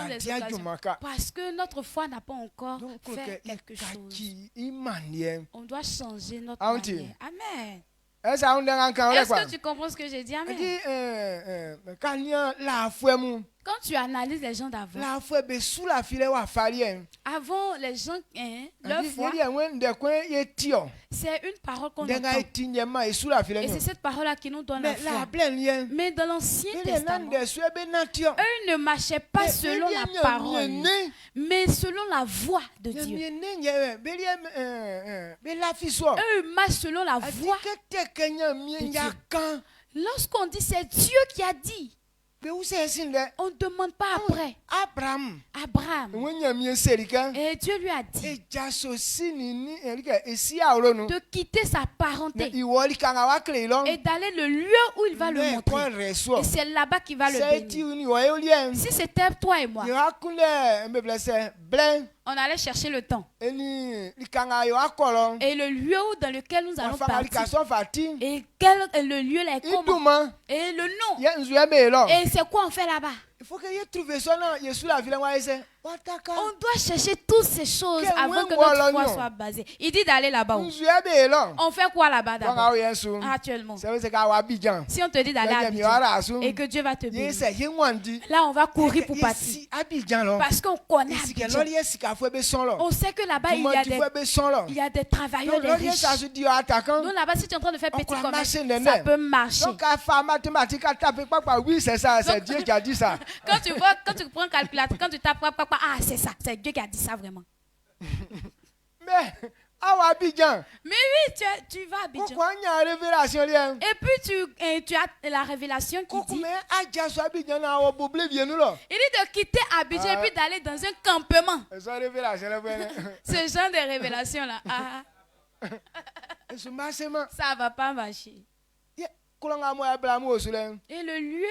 des occasions. Parce que notre foi n'a pas encore fait quelque chose. On doit changer notre manière. Amen. Est-ce que tu comprends ce que j'ai dit? Amen. Quand tu analyses les gens d'avant, avant les gens, leur foi, c'est une parole qu'on entend. Et c'est cette parole-là qui nous donne la foi. Mais dans l'Ancien Testament, eux ne marchaient pas selon la parole, mais selon la voix de Dieu. Eux marchent selon la voix de Dieu. Lorsqu'on dit c'est Dieu qui a dit, on ne demande pas après. Abraham. Et Dieu lui a dit de quitter sa parenté et d'aller le lieu où il va le montrer. Et c'est là-bas qu'il va le bénir. Si c'était toi et moi, on allait chercher le temps et le lieu dans lequel nous allons partir et quel est le lieu, les comment et le nom. Et c'est quoi on fait là-bas? Il faut que on doit chercher toutes ces choses avant que notre foi soit basée. Il dit d'aller là-bas. On fait quoi là-bas d'abord? Actuellement, si on te dit d'aller à Abidjan et que Dieu va te bénir, là on va courir pour partir parce qu'on connaît Abidjan. On sait que là-bas il y a des travailleurs, des riches. Donc là-bas si tu es en train de faire petit commerce, ça peut marcher. Oui, c'est ça, c'est Dieu qui a dit ça. Quand tu prends un calculateur, quand tu tapes, c'est ça, c'est Dieu qui a dit ça vraiment. Mais Abidjan. Mais oui, tu vas à Abidjan. Pourquoi il y a une révélation? Et puis tu as la révélation qui dit. Il dit de quitter Abidjan et puis d'aller dans un campement. Ce genre de révélation là. Ça va pas marcher. Et le lieu,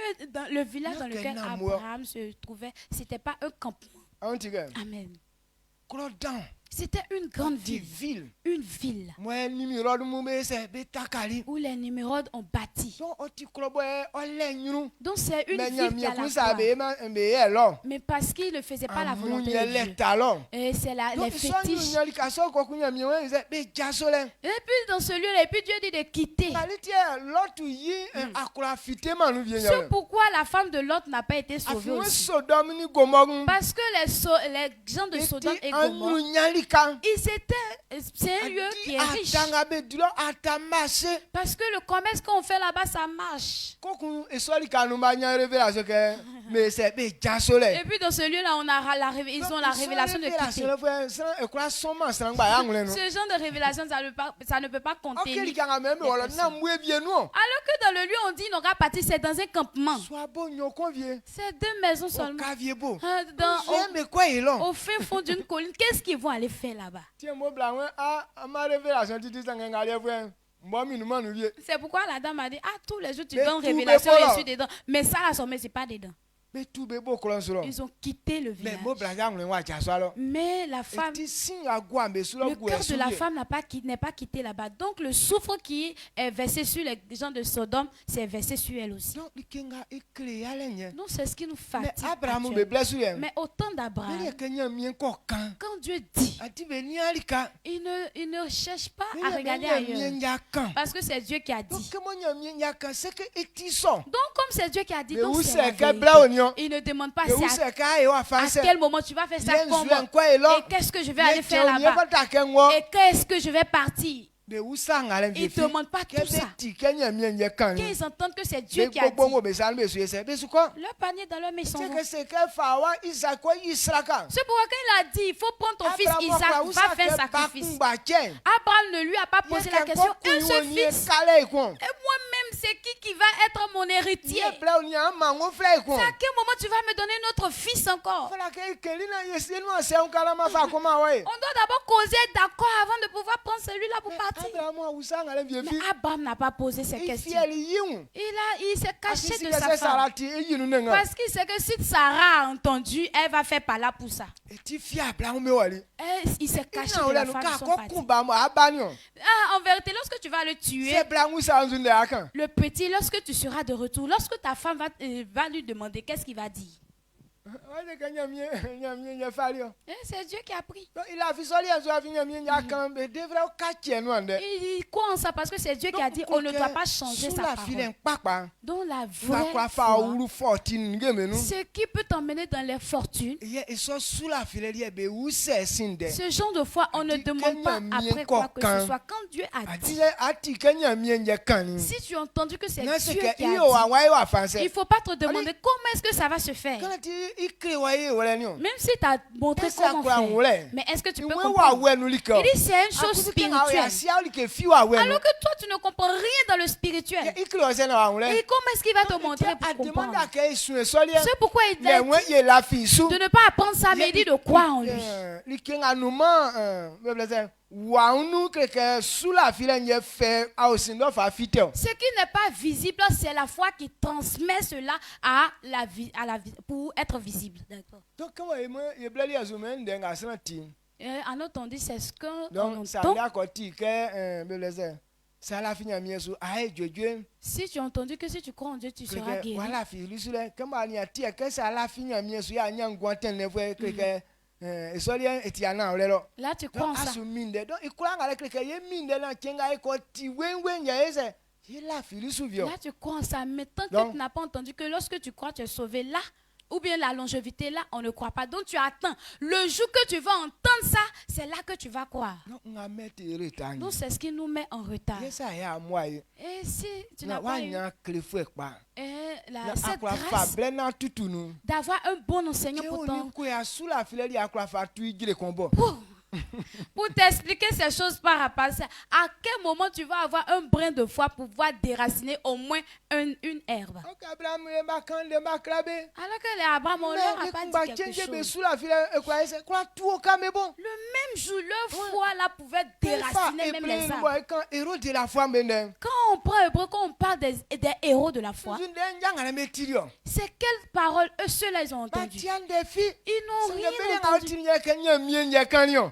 le village dans lequel Abraham se trouvait, c'était pas un campement. Amen. C'était une grande ville. Une ville. Où les Nimrods ont bâti. Donc c'est une ville qui a la gloire. Mais parce qu'ils ne faisaient pas la volonté de Dieu. Et c'est les fétiches. Et puis dans ce lieu-là, et puis Dieu dit de quitter. C'est pourquoi la femme de Lot n'a pas été sauvée aussi. Parce que les gens de Sodome et Gomorrhe, c'est un lieu qui est riche. Parce que le commerce qu'on fait là-bas, ça marche. Et puis dans ce lieu-là, ils ont la révélation de quitter. Ce genre de révélation, ça ne peut pas compter. Alors que dans le lieu, on dit il n'aura pas parti, c'est dans un campement. C'est 2 maisons seulement. Au fin fond d'une colline, qu'est-ce qu'ils vont aller faire là-bas? C'est pourquoi la dame a dit, tous les jours tu donnes révélation, je suis dedans. Mais ça, la somme, c'est pas dedans. Ils ont quitté le village. Mais la femme, le cœur de la femme n'est pas quitté là-bas. Donc le soufre qui est versé sur les gens de Sodome, c'est versé sur elle aussi. Donc c'est ce qui nous fatigue. Mais au temps d'Abraham, quand Dieu dit, il ne cherche pas à regarder ailleurs. Parce que c'est Dieu qui a dit. Donc comme c'est Dieu qui a dit, donc c'est la vérité. Il ne demande pas à quel moment tu vas faire ça, comment, et qu'est-ce que je vais aller faire là-bas, et qu'est-ce que je vais partir. Ils ne demandent pas tout ça. Qu'ils entendent que c'est Dieu qui a dit. Leur panier dans leur maison. C'est pourquoi quand il a dit, il faut prendre ton fils Isaac, va faire sacrifice. Abraham ne lui a pas posé la question, un seul fils. Et moi-même, c'est qui va être mon héritier? À quel moment tu vas me donner notre fils encore? On doit d'abord causer d'accord avant de pouvoir prendre celui-là pour partir. Mais Abraham n'a pas posé ces questions. Il s'est caché de sa femme. Parce qu'il sait que si Sarah a entendu, elle va faire par là pour ça. Il s'est caché de la femme de son parti. En vérité, lorsque tu vas le tuer, le petit, lorsque tu seras de retour, lorsque ta femme va lui demander, qu'est-ce qu'il va dire? C'est Dieu qui a pris. Il croit en ça parce que c'est Dieu qui a dit on ne doit pas changer sa parole. Donc la vraie foi, ce qui peut t'emmener dans les fortunes, ce genre de foi, on ne demande pas après quoi que ce soit. Quand Dieu a dit, si tu as entendu que c'est Dieu qui a dit, il ne faut pas te demander comment est-ce que ça va se faire. Même si tu as montré comment faire, mais est-ce que tu peux comprendre? Il dit c'est une chose spirituelle. Alors que toi tu ne comprends rien dans le spirituel. Et comment est-ce qu'il va te montrer pour comprendre? C'est pourquoi il dit de ne pas apprendre ça, mais il dit de croire en lui. Ce qui n'est pas visible, c'est la foi qui transmet cela à la vie, pour être visible. D'accord. En autre dit, c'est ce qu'on entend. Si tu as entendu que si tu crois en Dieu, tu seras guéri. Là, tu crois en ça. Là, tu crois en ça. Mais tant que tu n'as pas entendu que lorsque tu crois, tu es sauvé là, ou bien la longévité là, on ne croit pas. Donc tu attends. Le jour que tu vas entendre ça, c'est là que tu vas croire. Donc c'est ce qui nous met en retard. Et si tu n'as pas eu cette grâce d'avoir un bon enseignant pour t'expliquer ces choses par rapport à ça, à quel moment tu vas avoir un brin de foi pour pouvoir déraciner au moins une herbe? Alors que les Abraham, on leur a pas dit quelque chose. Le même jour, leur foi là pouvait déraciner même les arbres. Quand on prend hébreu, quand on parle des héros de la foi, c'est quelles paroles ceux-là ils ont entendu? Ils n'ont rien entendu.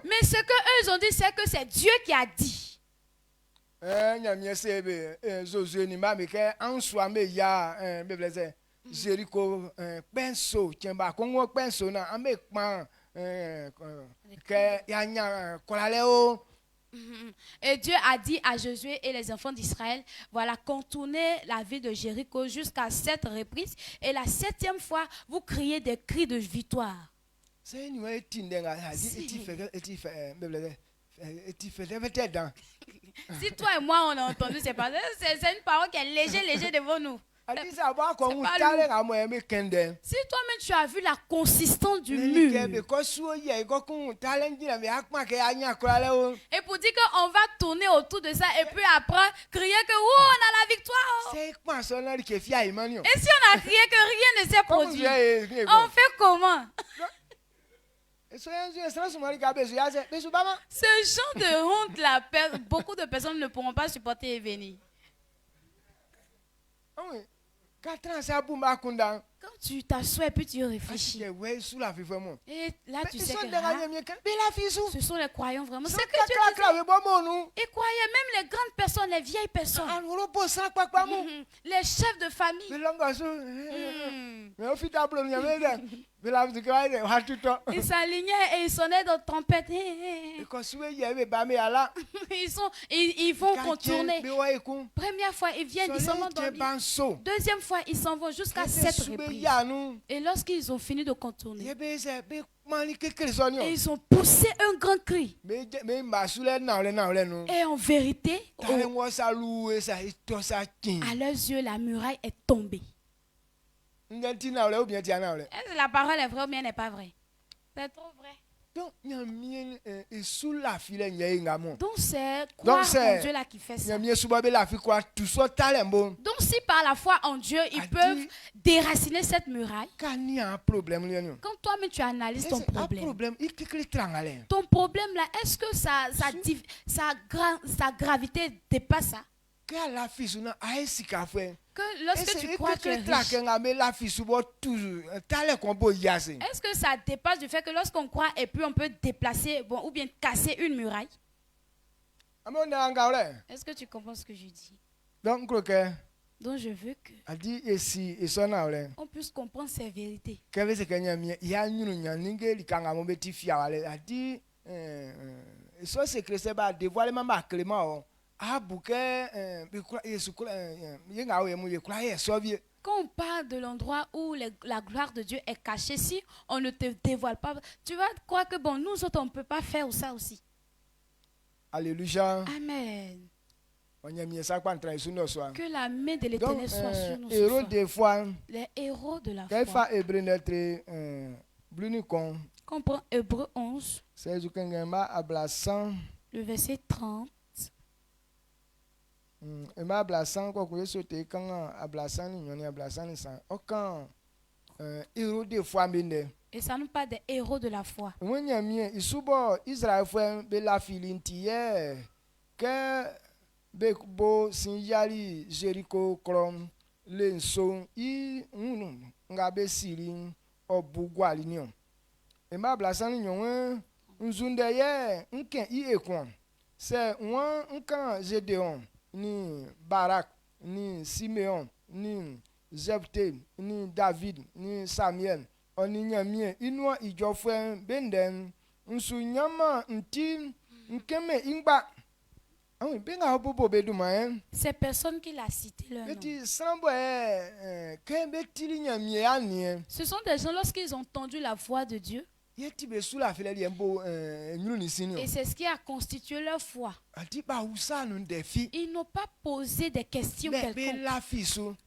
Mais ce qu'eux ont dit, c'est que c'est Dieu qui a dit. Et Dieu a dit à Josué et les enfants d'Israël, voilà, contournez la ville de Jéricho jusqu'à 7 reprises. Et la 7e fois, vous criez des cris de victoire. Si toi et moi on a entendu, c'est une parole qui est légère devant nous. Si toi-même tu as vu la consistance du mur, et pour dire qu'on va tourner autour de ça et puis après crier que on a la victoire. Et si on a crié que rien ne s'est produit, on fait comment? Ce genre de honte là, beaucoup de personnes ne pourront pas supporter et venir. Quand tu t'assois et puis tu réfléchis, et là tu sais que ce sont les croyants vraiment. C'est que Dieu disait, et croyez même les grandes personnes, les vieilles personnes, les chefs de famille. Ils s'alignaient et ils sonnaient dans trompette. Ils vont contourner. Première fois, ils viennent, ils s'en vont dormir. Deuxième fois, ils s'en vont jusqu'à 7 reprises. Et lorsqu'ils ont fini de contourner, et ils ont poussé un grand cri. Et en vérité, à leurs yeux, la muraille est tombée. Est-ce que la parole est vraie ou bien elle n'est pas vraie? C'est trop vrai. Donc c'est croire en Dieu là qui fait ça. Donc si par la foi en Dieu ils peuvent déraciner cette muraille, quand toi-même tu analyses ton problème là, est-ce que sa gravité dépasse ça? Que lorsque tu crois que tu es riche, est-ce que ça dépasse du fait que lorsqu'on croit et puis on peut déplacer ou bien casser une muraille? Est-ce que tu comprends ce que je dis? Donc je veux que on puisse comprendre ces vérités. Quand on parle de l'endroit où la gloire de Dieu est cachée, si on ne te dévoile pas, tu vas croire que bon, nous autres, on ne peut pas faire ça aussi. Alléluia. Amen. Que la main de l'Éternel soit sur nous. Les héros de la foi. Quand on prend Hébreux 11, le verset 30. Et ça nous parle des héros de la foi. Bo sinjali Jericho krom lenso I ngabe siri obugwali ni e ma blasan nyon nzunde ye nken I ekon se won nkan Gedeon ni Barak ni Simeon ni Jepte ni David ni Samuel oni nyamie inua ijofwe benden nsu nyama nti nkeme ingba. Ces personnes qu'il a citées leur nom. Ce sont des gens lorsqu'ils ont entendu la voix de Dieu. Et c'est ce qui a constitué leur foi. Ils n'ont pas posé des questions quelconques,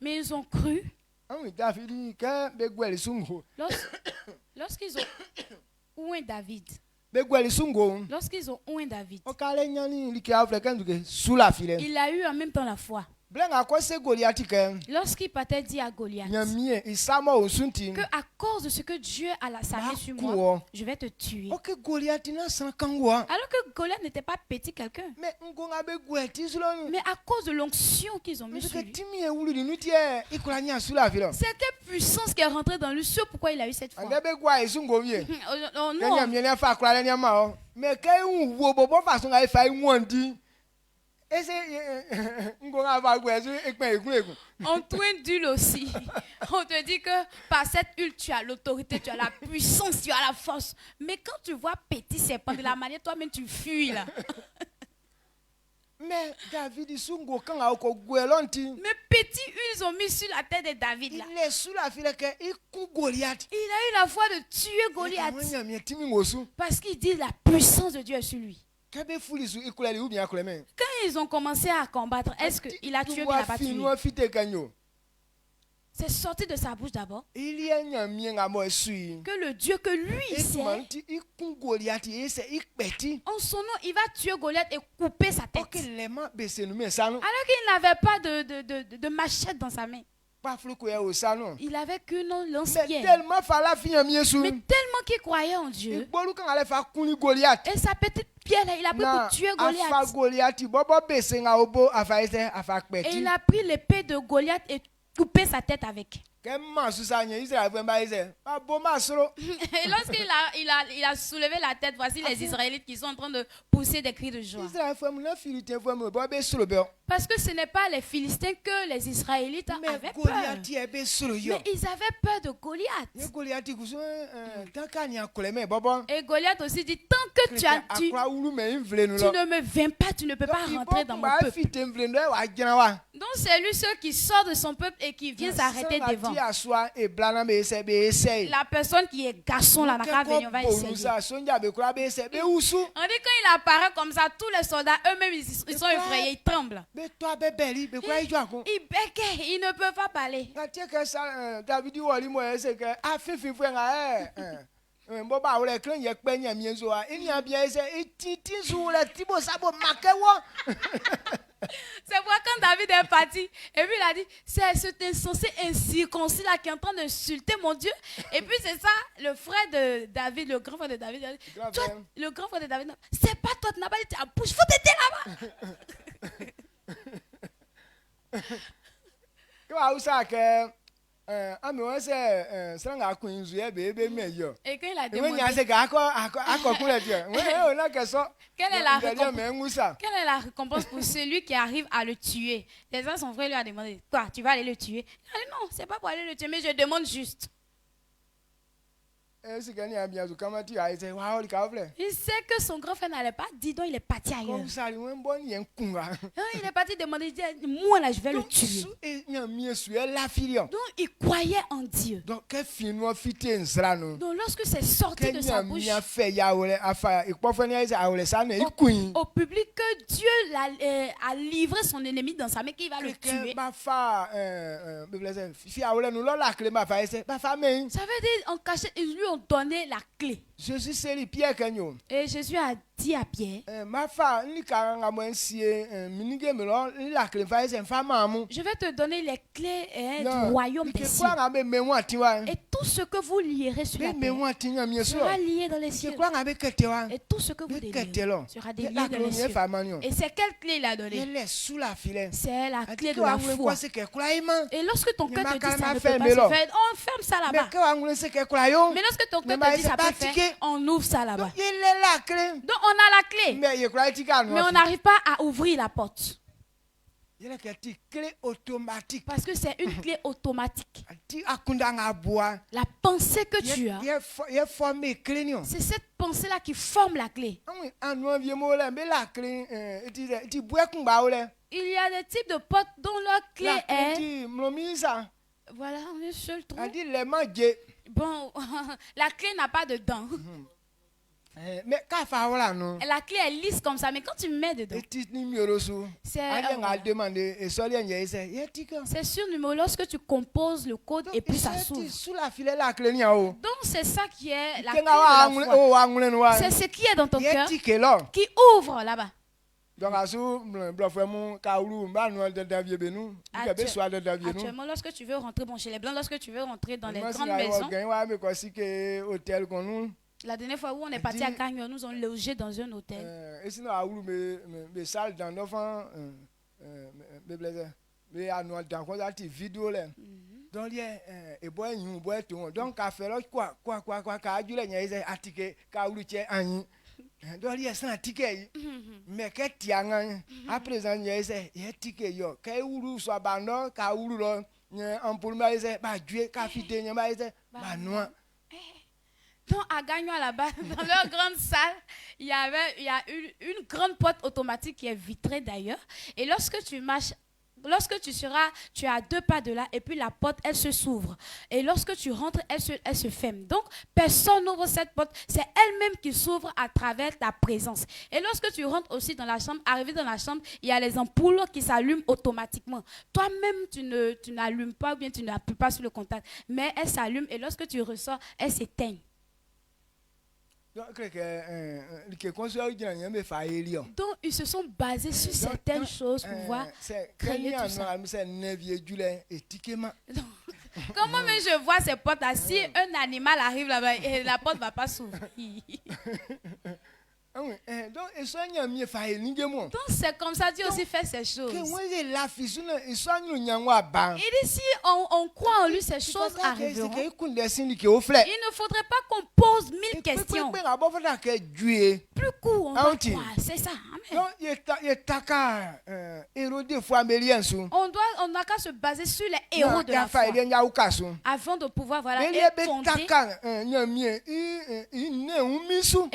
mais ils ont cru. Lorsqu'ils ont oué David. Lorsqu'ils ont oué David, il a eu en même temps la foi. Lorsqu'il partait dire à Goliath que à cause de ce que Dieu a sa main sur moi, je vais te tuer. Alors que Goliath n'était pas petit quelqu'un, mais à cause de l'onction qu'ils ont mis sur lui, c'était puissance qui est rentrée dans lui, c'est pourquoi il a eu cette foi. On t'oint d'huile aussi. On te dit que par cette huile, tu as l'autorité, tu as la puissance, tu as la force. Mais quand tu vois petit serpent de la manière, toi-même tu fuis là. Mais David, mais petit huile, ils ont mis sur la tête de David là. Il a eu la foi de tuer Goliath. Parce qu'il dit la puissance de Dieu est sur lui. Quand ils ont commencé à combattre, est-ce qu'il a tué ou il n'a pas tué? C'est sorti de sa bouche d'abord que le Dieu que lui sait, en son nom, il va tuer Goliath et couper sa tête. Alors qu'il n'avait pas de machette dans sa main. Il avait qu'une lance-pierre. Mais tellement qu'il croyait en Dieu. Et sa petite pierre, il a pris pour tuer Goliath. Et il a pris l'épée de Goliath et coupé sa tête avec. Et lorsqu'il a soulevé la tête, voici les Israélites qui sont en train de pousser des cris de joie. Parce que ce n'est pas les Philistins que les Israélites avaient peur. Mais ils avaient peur de Goliath. Et Goliath aussi dit, tant que tu ne me viens pas, tu ne peux pas rentrer dans mon peuple. Donc c'est lui ceux qui sort de son peuple et qui vient s'arrêter devant. La personne qui est garçon là, on va essayer. On dit quand il apparaît comme ça, tous les soldats eux-mêmes ils sont effrayés, ils tremblent. Ils béquent, ils ne peuvent pas parler. C'est pourquoi quand David est parti, et puis il a dit, c'est cet insensé incirconcis là qui est en train d'insulter mon Dieu. Et puis c'est ça, le frère de David, le grand frère de David, toi, le grand frère de David, c'est pas toi, tu n'as pas dit ta bouche, faut t'aider là-bas. Et quand il a demandé, quelle est la récompense pour celui qui arrive à le tuer? Les uns, son frère lui a demandé, quoi, tu vas aller le tuer? Il a dit, non, c'est pas pour aller le tuer, mais je demande juste. Il sait que son grand frère n'allait pas dire, donc il est parti ailleurs. Il est parti demander, il dit, moi là je vais le tuer. Donc il croyait en Dieu. Donc lorsque c'est sorti de sa bouche au public que Dieu a livré son ennemi dans sa main, qu'il va le tuer. Ça veut dire en cachette, ils lui ont donné la clé. Et Jésus a dit à Pierre, je vais te donner les clés du royaume des cieux. Et tout ce que vous lierez sur la terre sera lié dans les cieux. Et tout ce que vous délierez sera délié dans les cieux. Et c'est quelle clé il a donné? C'est la clé de la foi. Et lorsque ton cœur te dit ça ne peut pas se faire, on ferme ça là-bas. Mais lorsque ton cœur te dit ça peut faire, on ouvre ça là-bas. Donc on a la clé, mais on n'arrive pas à ouvrir la porte. Parce que c'est une clé automatique. La pensée que tu as, c'est cette pensée-là qui forme la clé. Il y a des types de portes dont leur clé est... Voilà, on est sur le trou. Bon, la clé n'a pas de dents. La clé est lisse comme ça, mais quand tu mets dedans, c'est sur numéro. Lorsque tu composes le code et puis ça s'ouvre. Donc c'est ça qui est la clé de la foi. C'est ce qui est dans ton cœur qui ouvre là-bas. Actuellement, lorsque tu veux rentrer chez les Blancs, lorsque tu veux rentrer dans les grandes maisons, la dernière fois où on est parti à Gagnon, nous avons logé dans un hôtel. Donc à Gagnon là-bas, dans leur grande salle, il y a une grande porte automatique qui est vitrée d'ailleurs. Et lorsque tu marches, tu as 2 pas de là et puis la porte elle se s'ouvre. Et lorsque tu rentres, elle se ferme. Donc personne n'ouvre cette porte, c'est elle-même qui s'ouvre à travers ta présence. Et lorsque tu rentres aussi dans la chambre, arrivé dans la chambre, il y a les ampoules qui s'allument automatiquement. Toi-même tu n'allumes pas ou bien tu n'appuies pas sur le contact, mais elle s'allume et lorsque tu ressors, elle s'éteint. Donc ils se sont basés sur certaines choses pour pouvoir créer tout ça. Comment même je vois ces portes là, si un animal arrive là-bas et la porte ne va pas s'ouvrir. Donc c'est comme ça Dieu aussi fait ces choses. Il dit si on croit en lui, ces choses arriveront. Il ne faudrait pas qu'on pose 1000 questions. Plus court, on va croire. C'est ça. On n'a qu'à se baser sur les héros de la foi avant de pouvoir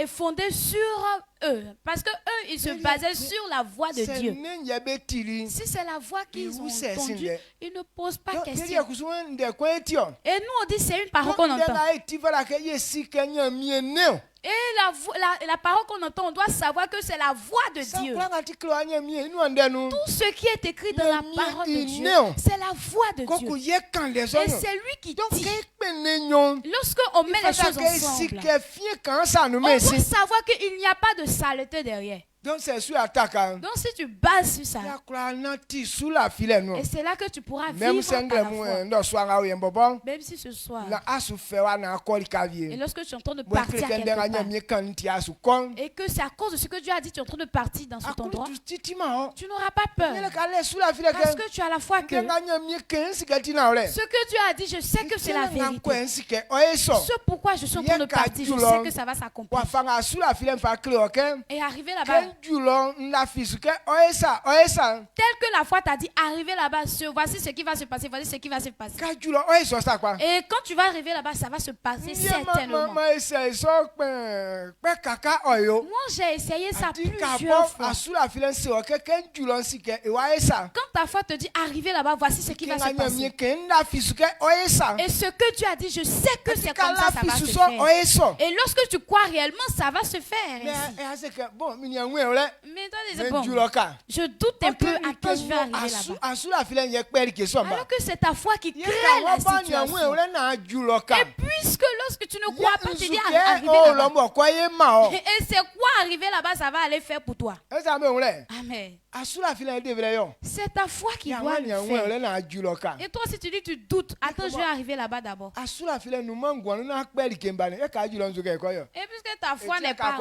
fonder sur eux, parce que eux ils se basaient sur la voix de Dieu. Si c'est la voix qu'ils ont entendue, ils ne posent pas question. Et nous on dit c'est une parole qu'on entend. Et la parole qu'on entend, on doit savoir que c'est la voix de Dieu. Tout ce qui est écrit dans la parole de Dieu, c'est la voix de Dieu. Et c'est lui qui dit. Lorsqu'on met les choses ensemble, on doit savoir qu'il n'y a pas de saleté derrière. Donc c'est sur attaque. Donc si tu bases sur ça, et c'est là que tu pourras vivre par la foi. Même si ce soir, et lorsque tu es en train de partir quelque part, et que c'est à cause de ce que Dieu a dit, tu es en train de partir dans cet endroit, tu n'auras pas peur. Parce que tu as la foi que ce que Dieu a dit, je sais que c'est la vérité. Ce pourquoi je suis en train de partir, je sais que ça va s'accomplir. Et arriver là-bas, tel que la foi t'a dit, arriver là-bas, voici ce qui va se passer, voici ce qui va se passer. Et quand tu vas arriver là-bas, ça va se passer certainement. Moi, j'ai essayé ça plusieurs fois. Quand ta foi te dit, arriver là-bas, voici ce qui va se passer. Et ce que tu as dit, je sais que c'est comme ça, ça va se faire. Et lorsque tu crois réellement, ça va se faire. Mais toi, je doute un peu à que je vais arriver là-bas. Alors que c'est ta foi qui crée la situation. Et puisque lorsque tu ne crois pas, tu dis arriver là-bas. Et c'est quoi arriver là-bas, ça va aller faire pour toi. Amen. C'est ta foi qui doit le faire. Et toi, si tu dis tu doutes, attends, je vais arriver là-bas d'abord. Et puisque ta foi n'est pas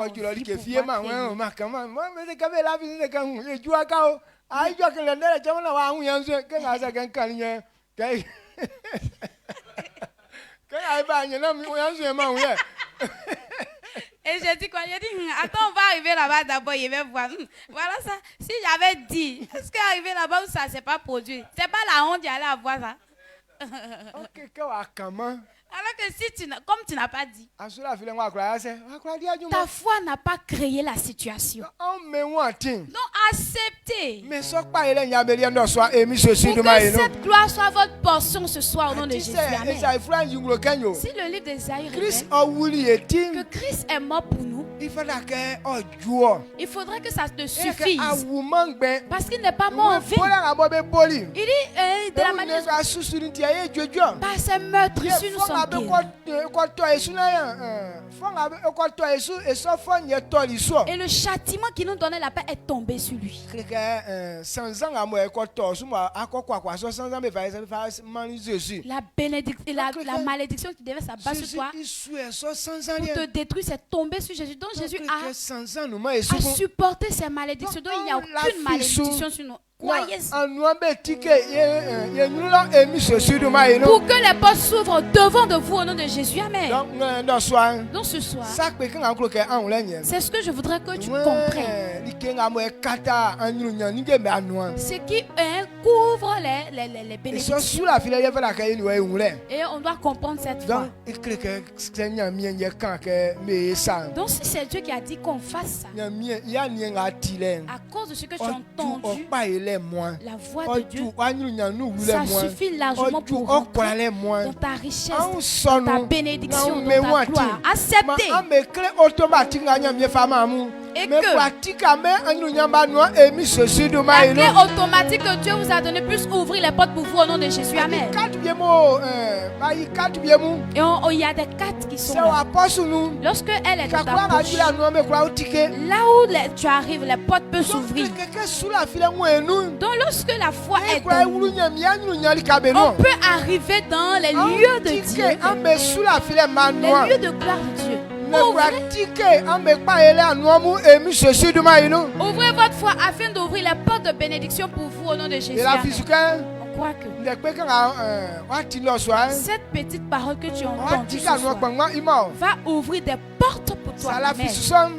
et j'ai dit quoi? J'ai dit, attends, on va arriver là-bas d'abord, il va voir. Voilà ça. Si j'avais dit, est-ce qu'arriver là-bas où ça ne s'est pas produit? C'est pas la honte d'y aller avoir ça. Alors que si comme tu n'as pas dit, ta foi n'a pas créé la situation. Donc acceptez. Pour que cette gloire soit votre portion ce soir au nom de Jésus. Amen. Si le livre d'Ésaïe révèle que Christ est mort pour nous, il faudrait que ça te suffise. Parce qu'il n'est pas mort en vain. Il dit de la manière par ses meurtrissures nous sommes guéris. Et le châtiment qui nous donnait la paix est tombé sur lui. La malédiction qui devait s'abattre sur toi pour te détruire, c'est tombé sur Jésus. Donc Jésus a supporté ces malédictions. Donc il n'y a aucune malédiction sur nous. Croyez ça. Pour que les portes s'ouvrent devant de vous au nom de Jésus. Amen. Donc ce soir, c'est ce que je voudrais que tu comprennes. Ce qui couvre les bénédictions. Et on doit comprendre cette foi. Donc si c'est Dieu qui a dit qu'on fasse ça, à cause de ce que tu as entendu, la voix de Dieu, ça suffit largement pour rentrer dans ta richesse, dans ta bénédiction, dans ta gloire. Acceptez. Et que la clé automatique que Dieu vous a donnée puisse ouvrir les portes pour vous au nom de Jésus. Amen. Et il y a des cartes qui sont là. Lorsque elle est dans ta bouche, là où tu arrives, les portes peuvent s'ouvrir. Donc lorsque la foi est en nous, on peut arriver dans les lieux de Dieu, les lieux de gloire de Dieu. Ouvrez votre foi afin d'ouvrir les portes de bénédiction pour vous au nom de Jésus. On croit que cette petite parole que tu as entendue ce soir va ouvrir des portes pour toi. Amen.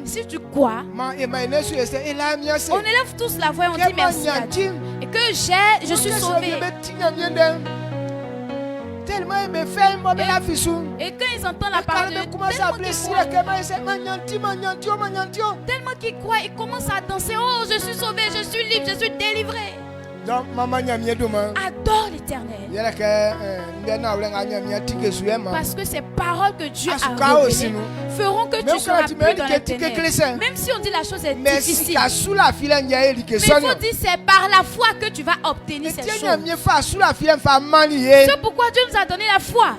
Si tu crois, on élève tous la voix et on dit merci à Dieu. Et que je suis sauvé. Et quand ils entendent la parole de tellement qu'ils croient, ils commencent à danser. Oh, je suis sauvé, je suis libre, je suis délivré. Adore l'Éternel. Parce que ces paroles que Dieu a révélées feront que tu seras plus dans les ténèbres. Même si on dit la chose est difficile. Mais il faut dire c'est par la foi que tu vas obtenir ces choses. C'est pourquoi Dieu nous a donné la foi.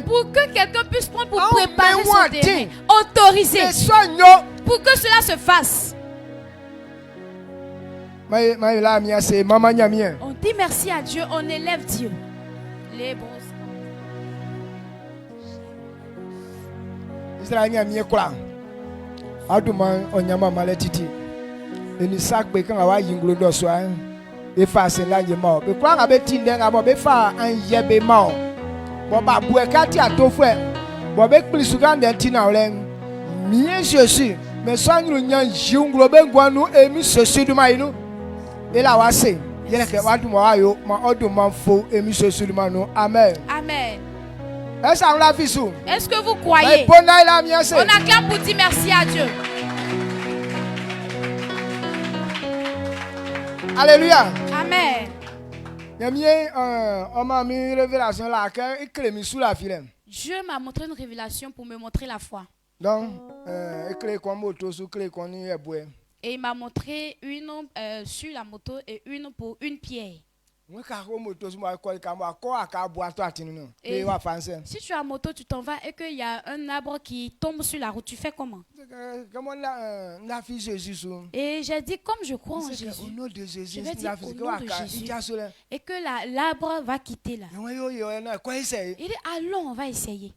Pour que quelqu'un puisse prendre pour préparer son terrain. Autoriser. Pour que cela se fasse. On dit merci à Dieu, on élève Dieu. Les bons. Amen. Est-ce que vous croyez? On acclame pour dire merci à Dieu. Alléluia. Amen. Dieu m'a montré une révélation pour me montrer la foi. Et il m'a montré une sur la moto et une pour une pierre. Et si tu as moto, tu t'en vas et qu'il y a un arbre qui tombe sur la route, tu fais comment? Et j'ai dit, comme je crois en Jésus, je vais dire au nom de Jésus, et que l'arbre va quitter là. Il dit, allons, on va essayer.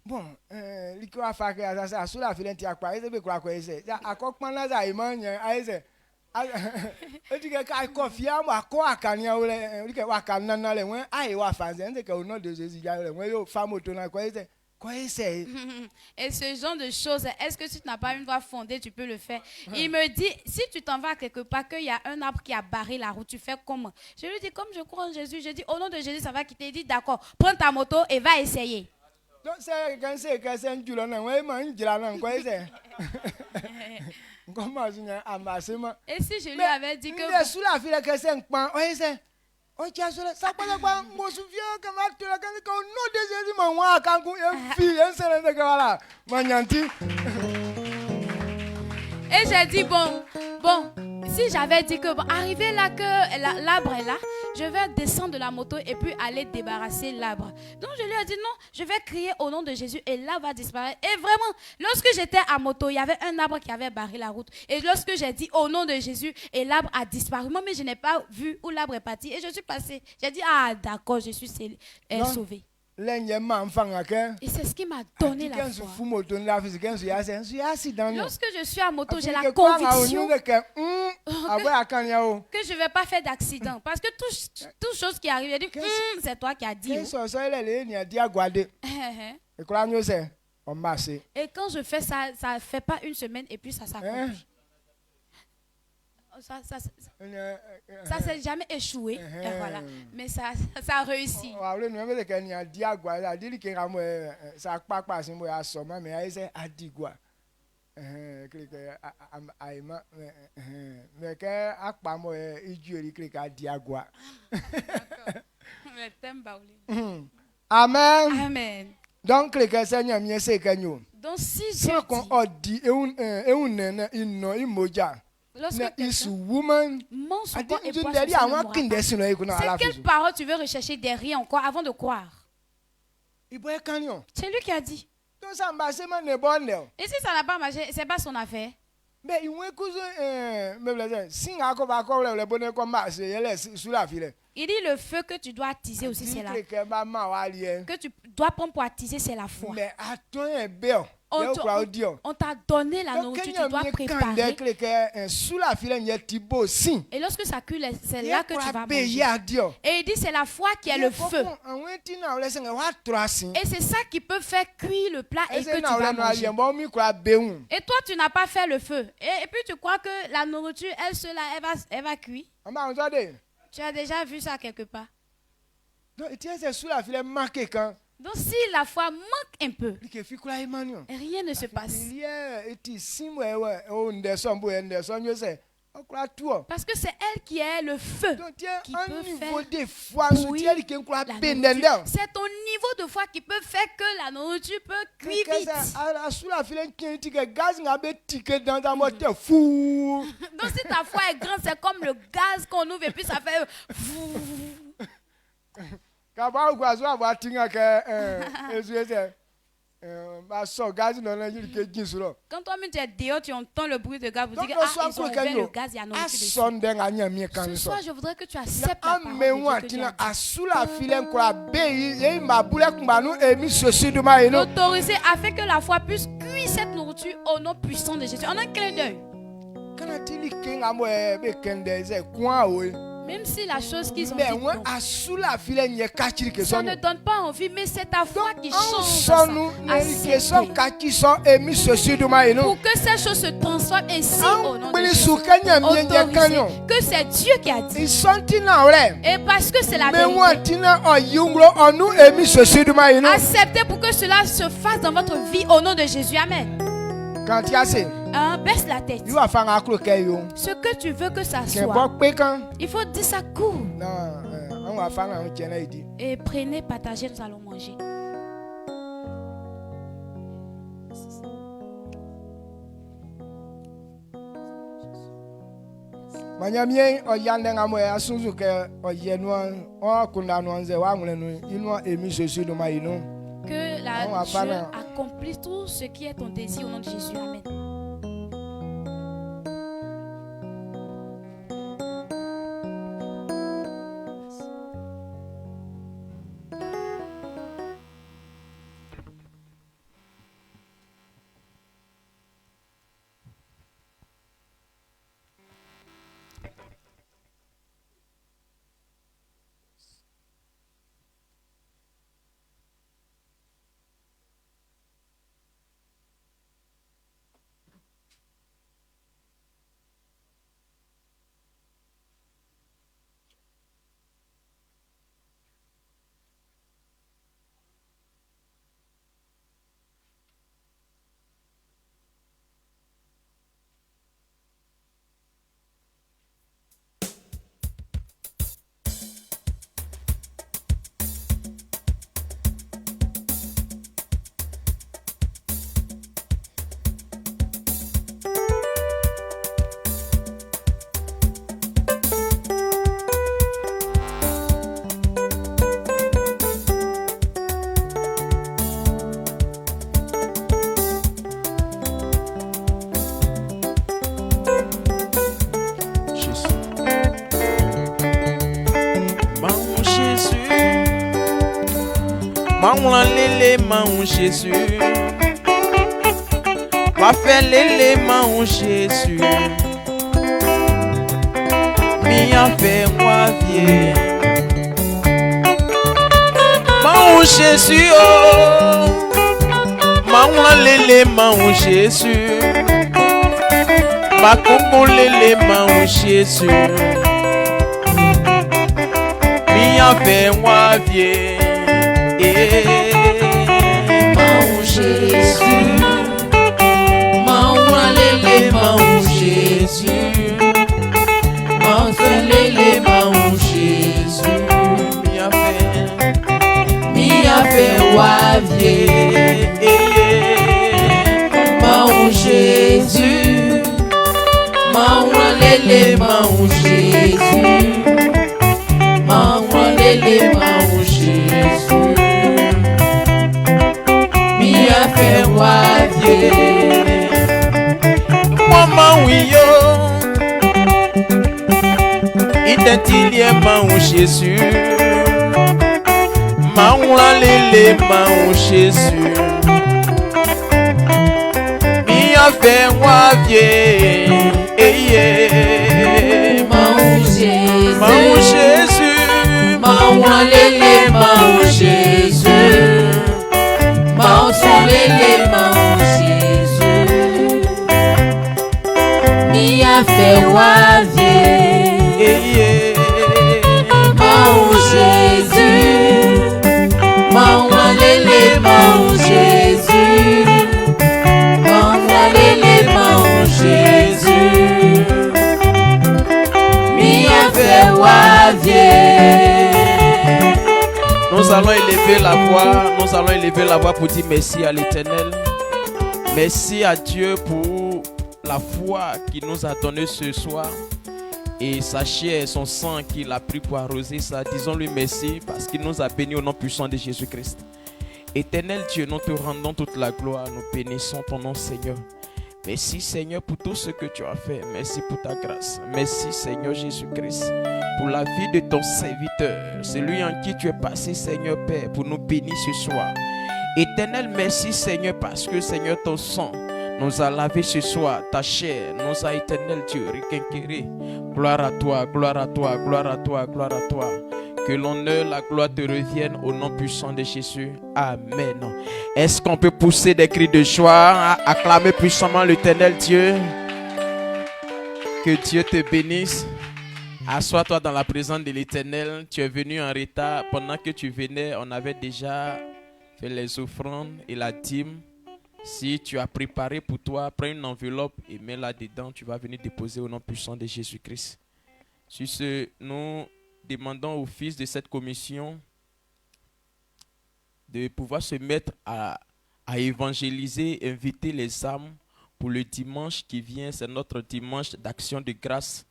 Et ce genre de choses, est-ce que si tu n'as pas une voix fondée, tu peux le faire? Il me dit, si tu t'en vas quelque part, qu'il y a un arbre qui a barré la route, tu fais comment? Je lui dis, comme je crois en Jésus, je dis, au nom de Jésus, ça va quitter. Il dit, d'accord, prends ta moto et va essayer. Et si je lui avais dit que... Et j'ai dit, bon, si j'avais dit que, arrivé là que l'arbre est là, je vais descendre de la moto et puis aller débarrasser l'arbre. Donc je lui ai dit, non, je vais crier au nom de Jésus et l'arbre va disparaître. Et vraiment, lorsque j'étais à moto, il y avait un arbre qui avait barré la route. Et lorsque j'ai dit au nom de Jésus, et l'arbre a disparu. Moi, mais je n'ai pas vu où l'arbre est parti. Et je suis passée. J'ai dit, ah d'accord, je suis sauvée. Et c'est ce qui m'a donné la foi. Lorsque je suis à moto, j'ai la conviction que je ne vais pas faire d'accident. Parce que toute chose qui arrive, je dis, c'est toi qui as dit. Et quand je fais ça, ça ne fait pas une semaine et puis ça s'accomplit. Ça s'est jamais échoué. Et voilà. Mais ça a réussi. Amen. Amen. Donc, si lorsque c'est quelle parole tu veux rechercher derrière encore avant de croire? C'est lui qui a dit. Et si ça n'a pas marché, c'est pas son affaire. Il dit le feu que tu dois attiser aussi, c'est là. Que tu dois prendre pour attiser, c'est la foi. On t'a donné la nourriture, tu dois préparer. Et lorsque ça cuit, c'est là que tu vas manger. Et il dit c'est la foi qui est le feu. Et c'est ça qui peut faire cuire le plat et que tu vas manger. Et toi, tu n'as pas fait le feu. Et puis tu crois que la nourriture, elle va cuire. Tu as déjà vu ça quelque part? Donc si la foi manque un peu, rien ne se passe. Parce que c'est elle qui est le feu qui peut faire c'est ton niveau de foi qui peut faire que la nourriture peut cuire vite. Donc si ta foi est grande, c'est comme le gaz qu'on ouvre et puis ça fait quand toi-même tu es dehors, tu entends le bruit de gaz, vous dites que ils ont ouvert le gaz, il y a nourriture dessus. Ce soir, je voudrais que tu acceptes la parole de Dieu l'autoriser afin que la foi puisse cuire cette nourriture au nom puissant de Jésus. En un clin d'œil. Même si la chose qu'ils ont dit non, ça ne donne pas envie, mais c'est ta foi qui change ça. Pour que ces choses se transforment ainsi au nom de Jésus. Autorisez que c'est Dieu qui a dit. Et parce que c'est la vérité. Acceptez pour que cela se fasse dans votre vie au nom de Jésus. Amen. Baisse la tête. Ce que tu veux que ça soit, il faut dire ça court. Et prenez, partagez, nous allons manger. Que Dieu accomplisse tout ce qui est ton désir au nom de Jésus. Amen. L'élément Jésus, va faire l'élément Jésus, m'y fait moi vieux, mon Jésus, oh, l'élément Jésus, ma combo l'élément Jésus, m'y fait moi vieux. Jésus, l'élément Jésus, l'élément Jésus, m'y a fait wavier, mon Jésus, l'élément Jésus, l'élément Jésus. Fait wavier, maman oui yo, identifiement Jésus, maman l'élément Jésus, mi a fait wavier, maman Jésus, maman l'élément Jésus. L'élément Jésus, m'y a fait wavier, mon Jésus, mon l'élément Jésus, mon l'élément Jésus, viens. Nous allons élever la voix, pour dire merci à l'Éternel. Merci à Dieu pour la foi qu'il nous a donnée ce soir et sa chair et son sang qu'il a pris pour arroser ça. Disons-lui merci parce qu'il nous a bénis au nom puissant de Jésus-Christ. Éternel Dieu, nous te rendons toute la gloire, nous bénissons ton nom Seigneur. Merci Seigneur pour tout ce que tu as fait. Merci pour ta grâce. Merci Seigneur Jésus-Christ pour la vie de ton serviteur, celui en qui tu es passé Seigneur Père pour nous bénir ce soir. Éternel, merci Seigneur parce que Seigneur ton sang nous a lavé ce soir, ta chair nous a éternel Dieu requinquéré. Gloire à toi, gloire à toi, gloire à toi, gloire à toi. Que l'honneur, la gloire te reviennent au nom puissant de Jésus. Amen. Est-ce qu'on peut pousser des cris de joie, acclamer puissamment l'Éternel Dieu? Que Dieu te bénisse. Assois-toi dans la présence de l'Éternel. Tu es venu en retard. Pendant que tu venais, on avait déjà fait les offrandes et la dîme. Si tu as préparé pour toi, prends une enveloppe et mets-la dedans. Tu vas venir déposer au nom puissant de Jésus-Christ. Sur ce, nous demandons au fils de cette commission de pouvoir se mettre à évangéliser, inviter les âmes pour le dimanche qui vient. C'est notre dimanche d'action de grâce.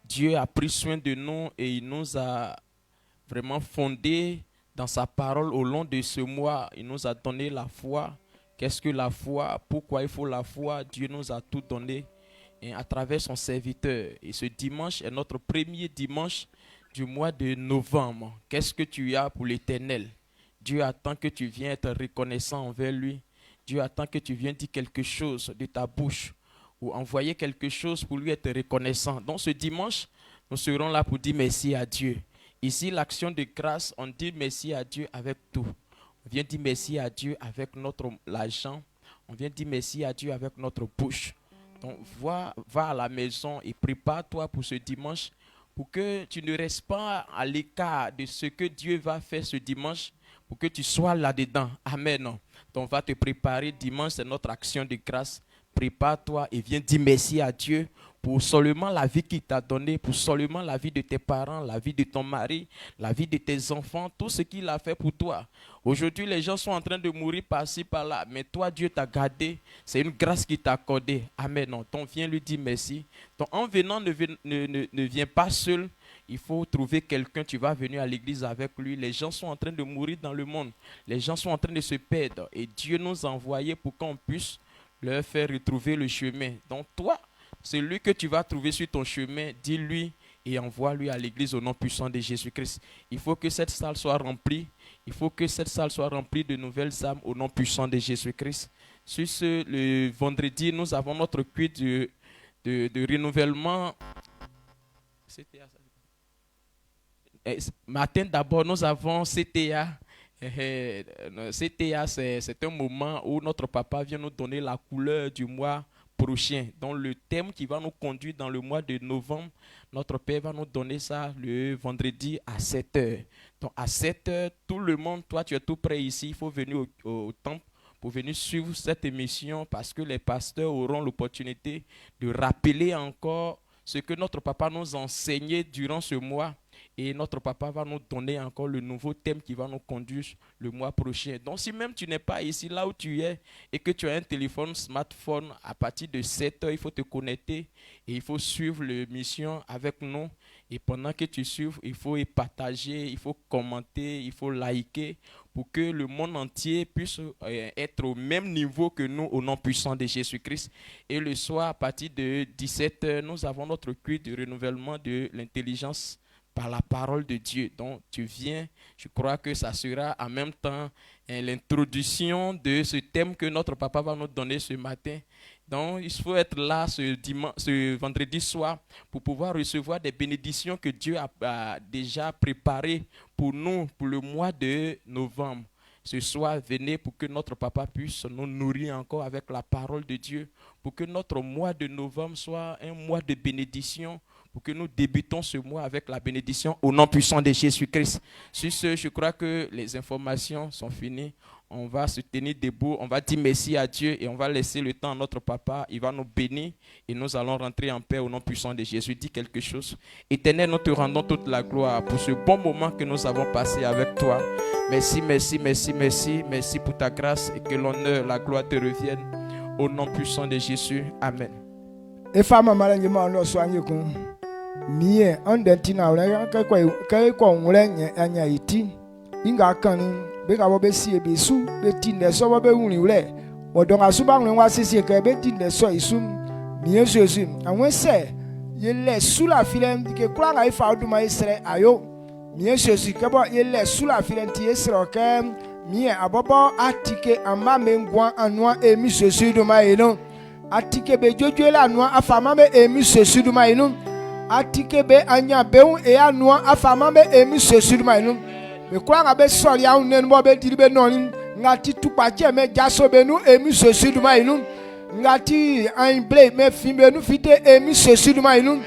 Dieu a pris soin de nous et il nous a vraiment fondés dans sa parole au long de ce mois. Il nous a donné la foi. Qu'est-ce que la foi? Pourquoi il faut la foi? Dieu nous a tout donné et à travers son serviteur. Et ce dimanche est notre premier dimanche du mois de novembre. Qu'est-ce que tu as pour l'Éternel? Dieu attend que tu viennes être reconnaissant envers lui. Dieu attend que tu viennes dire quelque chose de ta bouche ou envoyer quelque chose pour lui être reconnaissant. Donc ce dimanche, nous serons là pour dire merci à Dieu. Ici, l'action de grâce, on dit merci à Dieu avec tout. On vient dire merci à Dieu avec notre l'argent. On vient dire merci à Dieu avec notre bouche. Donc va à la maison et prépare-toi pour ce dimanche pour que tu ne restes pas à l'écart de ce que Dieu va faire ce dimanche, pour que tu sois là-dedans. Amen. Donc va te préparer. Dimanche, c'est notre action de grâce. Prépare-toi et viens dire merci à Dieu pour seulement la vie qu'il t'a donnée, pour seulement la vie de tes parents, la vie de ton mari, la vie de tes enfants, tout ce qu'il a fait pour toi. Aujourd'hui, les gens sont en train de mourir par-ci, par-là, mais toi, Dieu t'a gardé. C'est une grâce qu'il t'a accordée. Amen. Donc, viens lui dire merci. Donc, en venant, ne viens pas seul. Il faut trouver quelqu'un, tu vas venir à l'église avec lui. Les gens sont en train de mourir dans le monde. Les gens sont en train de se perdre. Et Dieu nous a envoyés pour qu'on puisse leur faire retrouver le chemin. Donc, toi, celui que tu vas trouver sur ton chemin, dis-lui et envoie-lui à l'église au nom puissant de Jésus-Christ. Il faut que cette salle soit remplie. Il faut que cette salle soit remplie de nouvelles âmes au nom puissant de Jésus-Christ. Sur ce, le vendredi, nous avons notre culte de renouvellement. Matin d'abord, nous avons CTA. CTA, c'est un moment où notre papa vient nous donner la couleur du mois prochain. Donc le thème qui va nous conduire dans le mois de novembre, notre Père va nous donner ça le vendredi à 7h. Donc à 7h, tout le monde, toi tu es tout près ici, il faut venir au temple pour venir suivre cette émission parce que les pasteurs auront l'opportunité de rappeler encore ce que notre papa nous a enseigné durant ce mois. Et notre papa va nous donner encore le nouveau thème qui va nous conduire le mois prochain. Donc si même tu n'es pas ici, là où tu es, et que tu as un téléphone, smartphone, à partir de 7h, il faut te connecter et il faut suivre l'émission avec nous. Et pendant que tu suives, il faut y partager, il faut commenter, il faut liker pour que le monde entier puisse être au même niveau que nous au nom puissant de Jésus-Christ. Et le soir, à partir de 17h, nous avons notre culte de renouvellement de l'intelligence par la parole de Dieu. Donc tu viens, je crois que ça sera en même temps l'introduction de ce thème que notre papa va nous donner ce matin. Donc il faut être là ce vendredi soir pour pouvoir recevoir des bénédictions que Dieu a déjà préparées pour nous pour le mois de novembre. Ce soir, venez pour que notre papa puisse nous nourrir encore avec la parole de Dieu, pour que notre mois de novembre soit un mois de bénédiction, pour que nous débutons ce mois avec la bénédiction au nom puissant de Jésus-Christ. Sur ce, je crois que les informations sont finies. On va se tenir debout, on va dire merci à Dieu et on va laisser le temps à notre papa. Il va nous bénir et nous allons rentrer en paix au nom puissant de Jésus. Dis quelque chose. Éternel, nous te rendons toute la gloire pour ce bon moment que nous avons passé avec toi. Merci, merci, merci, merci. Merci pour ta grâce et que l'honneur, la gloire te reviennent au nom puissant de Jésus. Amen. Et femme malheureusement on soigne con. Mie on dentina on ka ko nwre anya iti. Inga kan be ka bo be si e be su be tin de so bo be wuni wle. Odon asuba nwe wa sisi ka be tin de so isum. Mie Jésus. Awon se ye le sous la filen ke kura ga ifa oduma isre ayo. Mie Jésus ke bo ye le sous la filen ti isre ke mie abobo atike ama mengwa anwa emi Jésus do ma eno. Atike be jojo la anwa afama me emi Jésus do ma eno. Atike be anya beun e anwa afama me emi Jésus do ma eno. Me kwa nga be sori ya unen bo be diribe noni ngati tupache me jaso be nu emi Jésus do ma eno. Ngati un blé me fimbe nu fite emi Jésus do ma eno.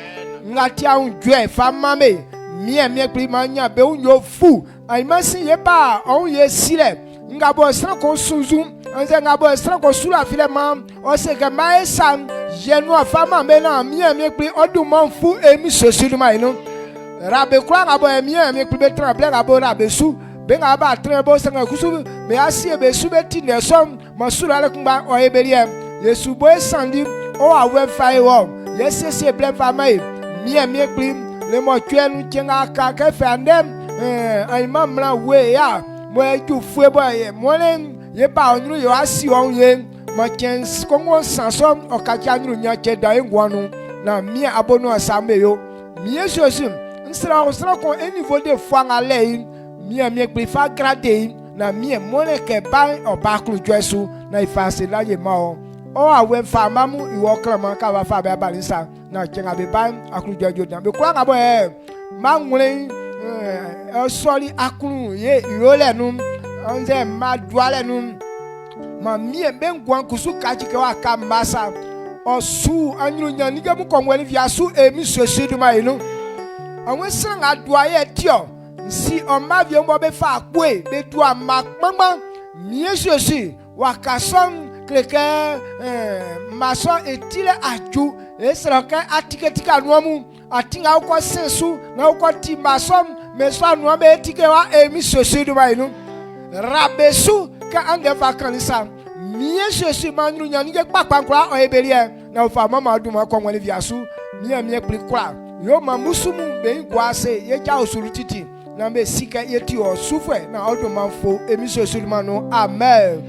Ngati a un jwe fama me mie pri manya be un yo fu ai masi ye pa on ye sile ngabo sra ko suzu anze ngabo sra ko sula file ma o se ke mai sam jenu afama me na mie pri odumon fu emi Jésus do ma eno. Rabe kwa ngabo mie pri be tremble ngabo rabe su be ngaba trembo sanga kusu me asie be su be tine som masula le kumba o ebelie yesu boy sandi o awen fai wo yesese ble fama mie pri le mo twenu chenga ka ke fandem ai mamla we ya mo ju fue boy mo len ye ba onru yo asi on ye mo chen kongo sansom o ka chanru nya che da engwanu na mie abonu asame yo mie Jésus nsra ko e niveau de foi ngale mie pri fa grade na mie mo le ke ba o ba kru Jesu na ifase la ye ma o awen fa mamu iwo krama ka ba fa ba balisa na chenga be ban akru jojo na be kwa ngabo ma nwure sori akru ye irole nu onze ma duale nu ma mie be ngwan kusu kachi ke wa ka masa osu anyu nya ni ge mu konweli via su emi Jésus du ma inu awon sanga duaye tio si o ma vie mo be fa akwe be du ama pamma mie Jésus wa kason kleke maso etile aju esroke atiketika nuamu atinga uko sensu na uko timasom meso nuamu etike wa emi Jésus do bainu rabesu ka ande vakanisa mie Jésus manu nyanige papankwa o ebelie na ufa mama aduma ko nwale viasu mie plikwa yo mamusumu be ngwase ye ja osuru titi na me sika yeti o sufwe na oduma fo emi Jésus manu amen.